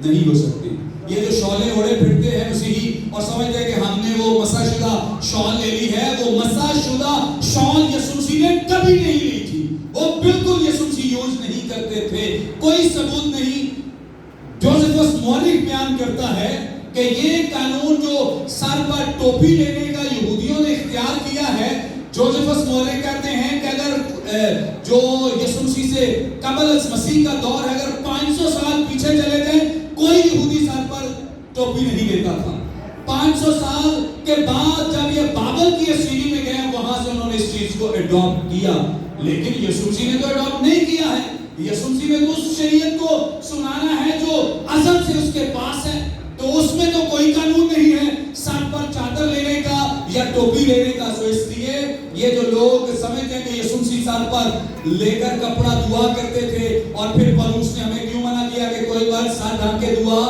نہیں ہو سکتے۔ یہ جو شالیں اوڑھے پھرتے ہیں مسیحی اور سمجھتے ہیں کہ ہم نے وہ مسح شدہ شال لے لی ہے، وہ مسح شدہ شال یسوع مسیح نے کبھی نہیں لی تھی، وہ بالکل یسوع مسیح یوز نہیں کرتے تھے، کوئی ثبوت نہیں۔ جوزفس مورخ بیان کرتا ہے کہ یہ قانون جو سر پر ٹوپی لینے کا یہودیوں نے اختیار کیا ہے، جوزفس مورخ کہتے ہیں کہ اگر جو یسوع مسیح سے قبل از مسیح کا دور ہے، اگر 500 سال پیچھے چلے جائیں، کوئی یہودی سر پر ٹوپی نہیں لیتا تھا۔ 500 سال کے بعد جب یہ بابل کی اسیری میں گئے، وہاں سے انہوں نے اس چیز کو اڈاپٹ کیا، لیکن یسوع مسیح نے تو اڈاپٹ نہیں کیا ہے۔ یسوع مسیح نے تو اس شریعت کو سنانا ہے جو ازل سے اس کے پاس ہے، تو اس میں تو کوئی قانون نہیں ہے سر پر چادر لینے کا یا ٹوپی لینے کا۔ سو اس لیے یہ جو لوگ سمجھتے ہیں کہ یسوع مسیح سر پر لے کر کپڑا دعا کرتے تھے، اور پھر پولس نے ہمیں کیوں منع کیا کہ کوئی بار سر ڈھک کے دعا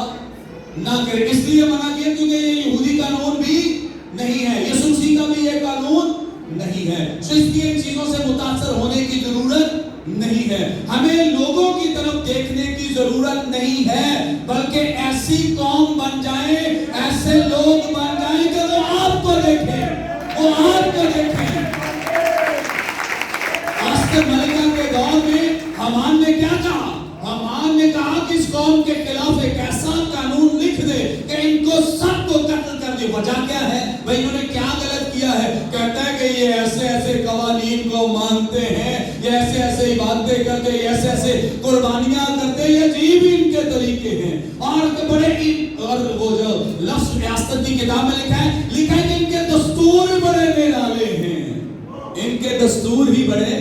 نہ کرے؟ اس لیے منع کیا کیونکہ یہ یہودی قانون بھی نہیں ہے، یسوع مسیح کا بھی یہ قانون نہیں ہے۔ سو اس لیے ان چیزوں سے متاثر ہونے کی ضرورت نہیں ہے، ہمیں لوگوں کی طرف دیکھنے کی ضرورت نہیں ہے، بلکہ ایسی قوم بن جائیں، ایسے لوگ بن جائیں کہ وہ آپ کو دیکھیں، وہ آپ کو دیکھیں۔ آستر ملکہ کے دور میں حمان نے کیا کہا؟ حمان نے کہا کہ اس قوم کے خلاف ایک ایسا قانون لکھ دے کہ ان کو سب کو قتل کر دے۔ وجہ کیا ہے؟ بھائی انہوں نے کیا غلط کیا ہے؟ کہتا ہے کہ یہ ایسے ایسے قوانین کو مانتے ہیں، یہ ایسے ایسے عبادتیں کرتے، یہ ایسے ایسے قربانیاں کرتے، یہ عجیب ان کے طریقے ہیں، اور بڑے اور وہ جو لفظ ریاست کی کتاب میں لکھا ہے کہ ان کے دستور بڑے نرالے ہیں، ان کے دستور ہی بڑے۔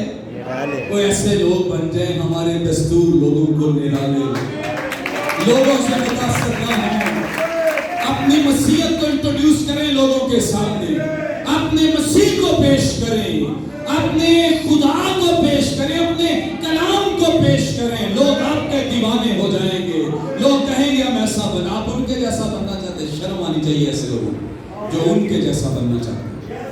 کوئی ایسے لوگ بن جائیں ہمارے دستور لوگوں کو نرالے، لوگوں سے متاثر نہ ہوں، اپنی مسیحیت کو انٹروڈیوس کریں لوگوں کے سامنے، اپنے مسیح کو پیش کریں، اپنے خدا کو پیش کریں، اپنے کلام کو پیش کریں، لوگ آپ کے دیوانے ہو جائیں گے، لوگ کہیں گے ہم ایسا بنا۔ آپ ان کے جیسا بننا چاہتے ہیں؟ شرم آنی چاہیے ایسے لوگوں جو ان کے جیسا بننا چاہتے ہیں۔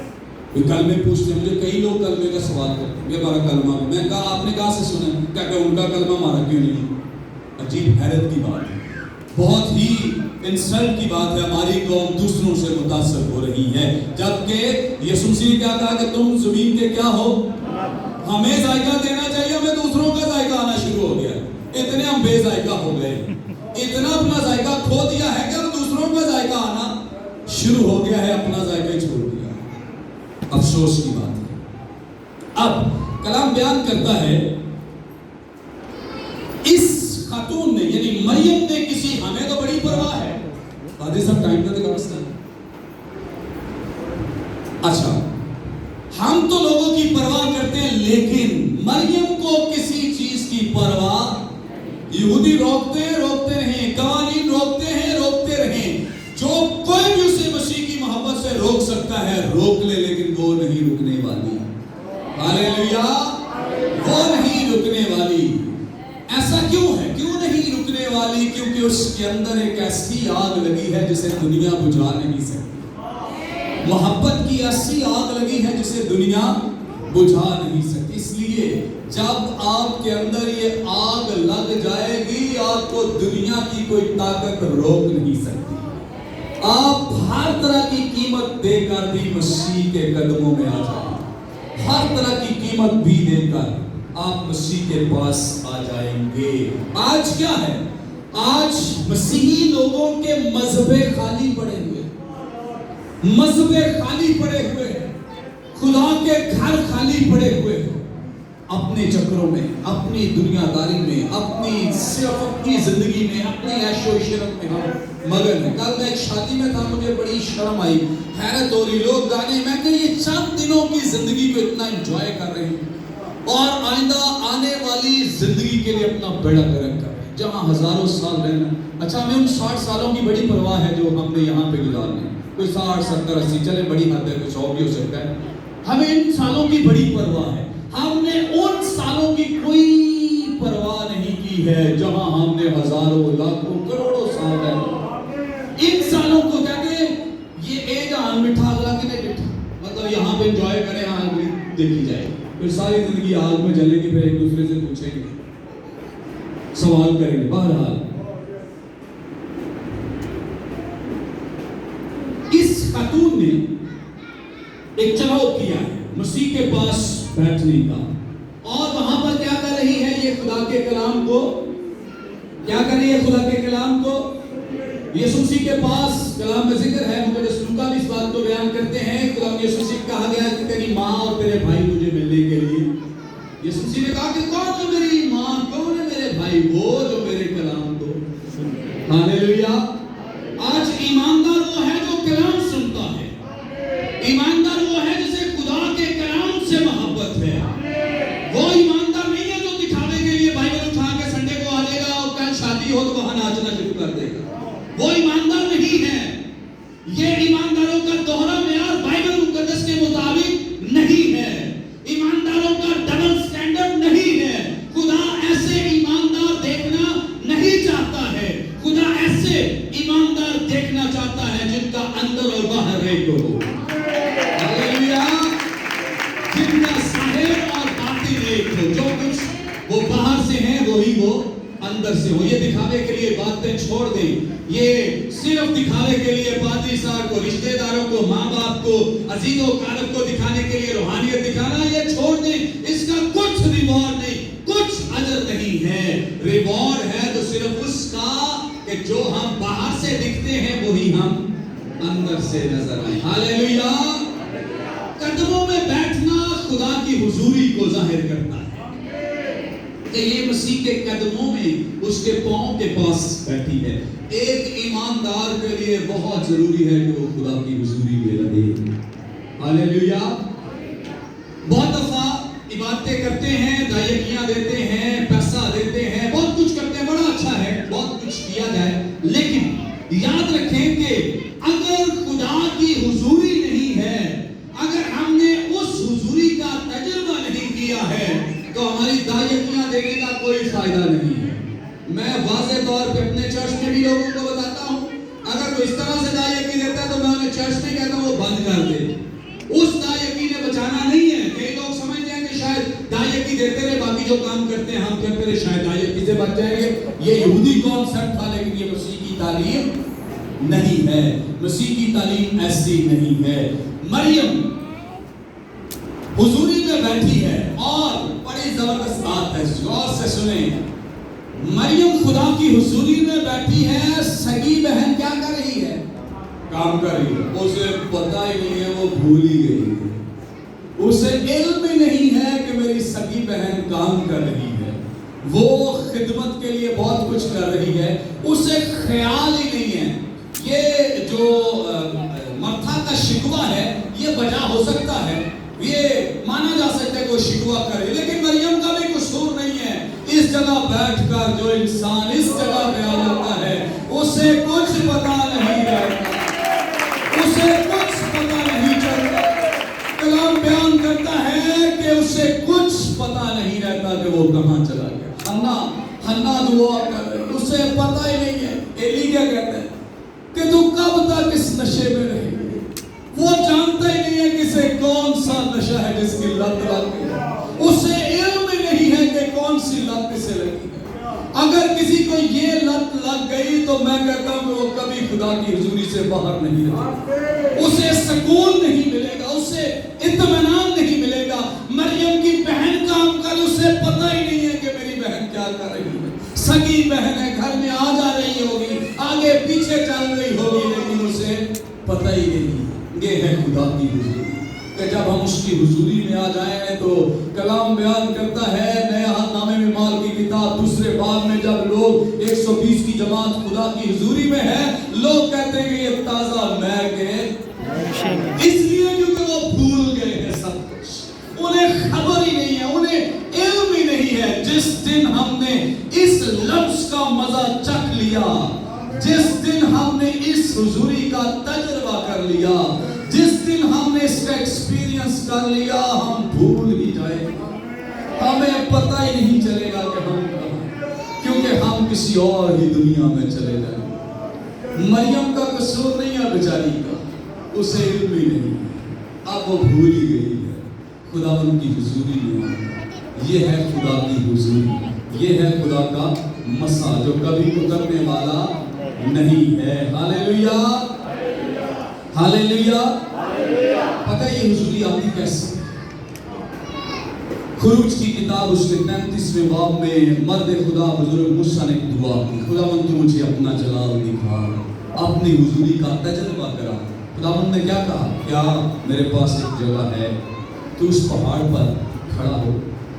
کوئی کلمے پوچھتے ہیں، مجھے کئی لوگ کلمے کا سوال کرتے ہیں، یہ ہمارا کلمہ ہے، میں کہا آپ نے کہاں سے سنا؟ کیا کہ ان کا کلمہ ہمارا کیوں نہیں؟ عجیب حیرت کی بات ہے، بہت ہی انسلٹ کی بات ہے، ہماری قوم دوسروں سے متاثر ہو رہی ہے، جبکہ یسوع مسیح نے کیا کہا کہ تم زمین کے کیا ہو؟ ہمیں ذائقہ دینا چاہیے، ہمیں دوسروں کا ذائقہ آنا شروع ہو گیا، اتنے ہم بے ذائقہ ہو گئے، اتنا اپنا ذائقہ کھو دیا ہے کہ اب دوسروں کا ذائقہ آنا شروع ہو گیا ہے، اپنا ذائقہ ہی چھوڑ دیا۔ افسوس کی بات ہے۔ اب کلام بیان کرتا ہے اس خاتون نے یعنی مریم نے کسی، ہمیں تو بڑی پرواہ ہے، قاضی صاحب ٹائم کا دیکھا مسئلہ ہے، اچھا ہم تو لوگوں کی پرواہ کرتے ہیں، لیکن مریم کو کسی چیز کی پرواہ، یہودی روکتے ہیں روکتے رہیں، قوانین روکتے ہیں روکتے رہیں، جو کوئی بھی اسے مسیح کی محبت سے روک سکتا ہے روک لے، لیکن وہ نہیں رکنے والی۔ ہاللیلویا، وہ نہیں رکنے والی۔ ایسا کیوں ہے؟ کیوں نہیں رکنے والی؟ کیونکہ اس کے اندر ایک ایسی آگ لگی ہے جسے دنیا بجھا نہیں سکتی، محبت کی ایسی آگ لگی ہے جسے دنیا بجھا نہیں سکتی۔ اس لیے جب آپ کے اندر یہ آگ لگ جائے گی، آپ کو دنیا کی کوئی طاقت روک نہیں سکتی، آپ ہر طرح کی قیمت دے کر بھی مسیح کے قدموں میں آ جائیں، ہر طرح کی قیمت بھی دے کر آپ مسیح کے پاس آ جائیں گے۔ آج کیا ہے؟ آج مسیحی لوگوں کے مذہبیں خالی پڑے ہوئے، مذہبیں خالی پڑے ہوئے، خدا کے گھر خالی پڑے ہوئے، اپنے چکروں میں، اپنی دنیا داری میں، اپنی صرف اپنی زندگی میں، اپنی عیش و عشرت میں ہم مگن ہیں۔ کل میں ایک شادی میں تھا، مجھے بڑی شرم آئی، حیرت ہو رہی، لوگ گانے، میں کہ یہ چند دنوں کی زندگی کو اتنا انجوائے کر رہے ہیں اور آئندہ آنے والی زندگی کے لیے اپنا بیڑا گرک کر رہے ہیں، جہاں ہزاروں سال رہنا۔ اچھا ہمیں ان 60 سالوں کی بڑی پرواہ ہے جو ہم نے یہاں پہ گزارنے، کوئی 60 70 80 چلے بڑی حد ہے، کچھ 100 بھی ہو سکتا ہے، ہمیں ان سالوں کی بڑی پرواہ ہے۔ ہم نے ان سالوں کی کوئی پرواہ نہیں کی ہے جہاں ہم نے ہزاروں لاکھوں کروڑوں سال رہنا۔ ان سالوں کو کہتے ہیں یہ ایک آن مٹھا اگلا کے نہیں مٹھا، مطلب یہاں پہ انجوائے کریں، آگ بھی دیکھی جائے، پھر ساری زندگی آگ میں جلیں گے، پھر ایک دوسرے سے پوچھیں گے، سوال کریں گے۔ بہرحال اس خاتون نے ایک چناؤ کیا ہے مسیح کے پاس بیٹھنے کا، اور وہاں پر کیا کر رہی ہے؟ یہ خدا کے کلام کو کیا کر رہی ہے؟ خدا کے کلام کو، یسوع مسیح کے پاس کلام میں ذکر ہے، مقدس لوکا بھی اس بات کو بیان کرتے ہیں، خدا یسوع مسیح کہا گیا کہ تیری ماں اور تیرے بھائی تجھے ملنے کے لیے یسوع مسیح نے کہا کہ کون ہے میری ماں، کون ہے میرے بھائی؟ وہ جو میرے کلام کو ہاللیلویا۔ آج ایماندار وہ ہے جو کلام سنتا ہے، ایماندار وہ ہے جسے خدا کے کلام سے محبت ہے۔ وہ ایماندار نہیں ہے جو دکھاوے کے لیے بائبل اٹھا کے سنڈے کو آ جائے گا اور کل شادی ہو تو وہاں ناچنا شروع کر دے گا، وہ ایماندار نہیں ہے۔ یہ ایمانداروں کا دوہرا معیار بائبل مقدس کے مطابق نہیں ہے، ایمانداروں کا ڈبل سٹینڈرڈ نہیں ہے۔ خدا ایسے ایماندار دیکھنا نہیں چاہتا ہے، خدا ایسے ایماندار دیکھنا چاہتا ہے جن کا اندر اور باہر ایک ہو، ہاللیلویا، جن کا ظاہر اور باطن ایک ہو، جو کچھ وہ باہر سے ہیں وہی وہ اندر سے ہو۔ یہ دکھاوے کے لیے باتیں چھوڑ دیں، یہ صرف دکھاوے کے لیے پادری صاحب کو، رشتہ داروں کو، ماں باپ کو، عزیز و اقارب کو دکھانے کے لیے روحانیت دکھانا، یہ چھوڑ دیں۔ اس کا کچھ ریوارڈ نہیں، کچھ اجر نہیں ہے۔ ریوارڈ ہے تو صرف اس کا کہ جو ہم باہر سے دکھتے ہیں وہی ہم اندر سے نظر آئیں۔ ہاللیلویا۔ قدموں میں بیٹھنا خدا کی حضوری کو ظاہر کرتا ہے کہ یہ مسیح کے قدموں میں اس کے پاؤں کے پاس بیٹھی ہے۔ ایک ایماندار کے لیے بہت ضروری ہے کہ وہ خدا کی حضوری میں رہے۔ ہاللیلویا۔ بہت دفعہ عبادتیں کرتے ہیں، دائیکیاں دیتے ہیں، پیسہ دیتے ہیں، بہت کچھ کرتے ہیں، بڑا اچھا ہے، بہت کچھ کیا جائے، لیکن یاد رکھیں کہ اگر خدا کی حضوری نہیں ہے، اگر ہم نے اس حضوری کا تجربہ نہیں کیا ہے تو ہماری دائیکیاں دینے کا کوئی فائدہ نہیں ہے۔ میں واضح طور پہ اپنے چرچ میں بھی لوگوں کو بتاتا ہوں، اگر کوئی اس طرح سے دائیکی دیتا ہے تو میں انہیں چرچ میں کہتا ہوں وہ بند کر دے، اس دائیکی نے بچانا نہیں ہے۔ کئی لوگ سمجھتے ہیں کہ شاید دائیکی دیتے رہے، باقی جو کام کرتے ہیں ہم کرتے رہے، شاید دائیکی سے بچ جائیں گے۔ یہ یہودی کانسیپٹ تھا، لیکن یہ مسیح کی تعلیم نہیں ہے، مسیح کی تعلیم ایسی نہیں ہے۔ مریم حضوری میں بیٹھی ہے اور بڑی زبردست بات ہے، غور سے سنیں۔ مریم خدا کی حضوری میں بیٹھی ہے، سگی بہن کیا کر رہی ہے؟ کام کر رہی ہے۔ اسے پتہ ہی نہیں ہے، وہ بھول ہی گئی ہے، اسے علم ہی نہیں ہے کہ میری سگی بہن کام کر رہی ہے، وہ خدمت کے لیے بہت کچھ کر رہی ہے، اسے خیال ہی نہیں ہے۔ یہ جو مرتھا کا شکوہ ہے یہ وجہ ہو سکتا ہے، یہ مانا جا سکتا ہے کہ وہ شکوہ کرے، لیکن مریم کا بھی قصور نہیں ہے۔ اس جگہ بیٹھ کر جو انسان اس جگہ پہ آ جاتا ہے اسے کچھ پتا نہیں رہتا، اسے کچھ پتا نہیں چلتا۔ کلام بیان کرتا ہے کہ اسے کچھ پتا نہیں رہتا کہ وہ کہاں چلا گیا۔ ہنا دعا کر رہی، اسے پتا ہی نہیں ہے۔ ایلی کیا کہتا ہے کہ تو کب تک اس نشے میں رہے گی؟ وہ جانتا ہی نہیں ہے کہ اسے کون سا نشہ ہے جس کی لت لگ گئی ہے، اسے علم ہی نہیں ہے کہ کون سی لت اسے لگی ہے۔ اگر کسی کو یہ لت لگ گئی تو میں کہتا ہوں کہ وہ کبھی خدا کی حضوری سے باہر نہیں رہے گا، اسے سکون نہیں ملے گا، اسے اطمینان نہیں ملے گا۔ مریم کی بہن کام کر، اسے پتہ ہی نہیں ہے کہ میری بہن کیا کر رہی ہے۔ سگی بہن ہے، گھر میں آ جا رہی ہوگی، آگے پیچھے چل رہی ہوگی، لیکن اسے پتہ ہی نہیں۔ یہ ہے خدا کی حضوری کہ جب ہم اس کی حضوری میں آ جائیں تو کلام بیان کرتا ہے نئے عہد نامے میں مال کی کتاب دوسرے باب میں، جب لوگ 120 کی جماعت خدا کی حضوری میں ہے، لوگ کہتے ہیں کہ یہ تازہ مہک ہے، اس لیے کیونکہ وہ بھول گئے ہیں سب کچھ، انہیں خبر ہی نہیں ہے، انہیں علم ہی نہیں ہے۔ جس دن ہم نے اس لفظ کا مزہ چکھ لیا، جس دن ہم نے اس حضوری کا تجربہ کر لیا، جس دن ہم نے اس کا ایکسپیرینس کر لیا، ہم بھول ہی جائیں گے، ہمیں پتہ ہی نہیں چلے گا کہ ہم کہاں، کیونکہ ہم کسی اور ہی دنیا میں چلے جائیں گے۔ مریم کا قصور نہیں ہے بیچاری کا، اسے علم ہی نہیں، اب وہ بھول ہی گئی ہے۔ خداوند کی حضوری میں یہ ہے خدا کی حضوری، یہ ہے خدا کا مسا جو کبھی اترنے والا نہیں ہے۔ ہاللیلویا، ہاللیلویا۔ پتہ ہے یہ حضوری آتی کیسے؟ خروج کی کتاب اس کے 33ویں باب میں مرد خدا بزرگ موسیٰ نے ایک دعا کی، خداوند تو مجھے اپنا جلال دکھا، اپنی حضوری کا تجربہ کرا۔ خداوند نے کیا کہا؟ کیا میرے پاس ایک جگہ ہے، تو اس پہاڑ پر کھڑا ہو،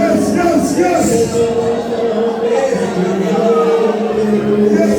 Yes, yes, yes. Yes,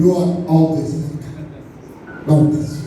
You are always welcome. God bless you.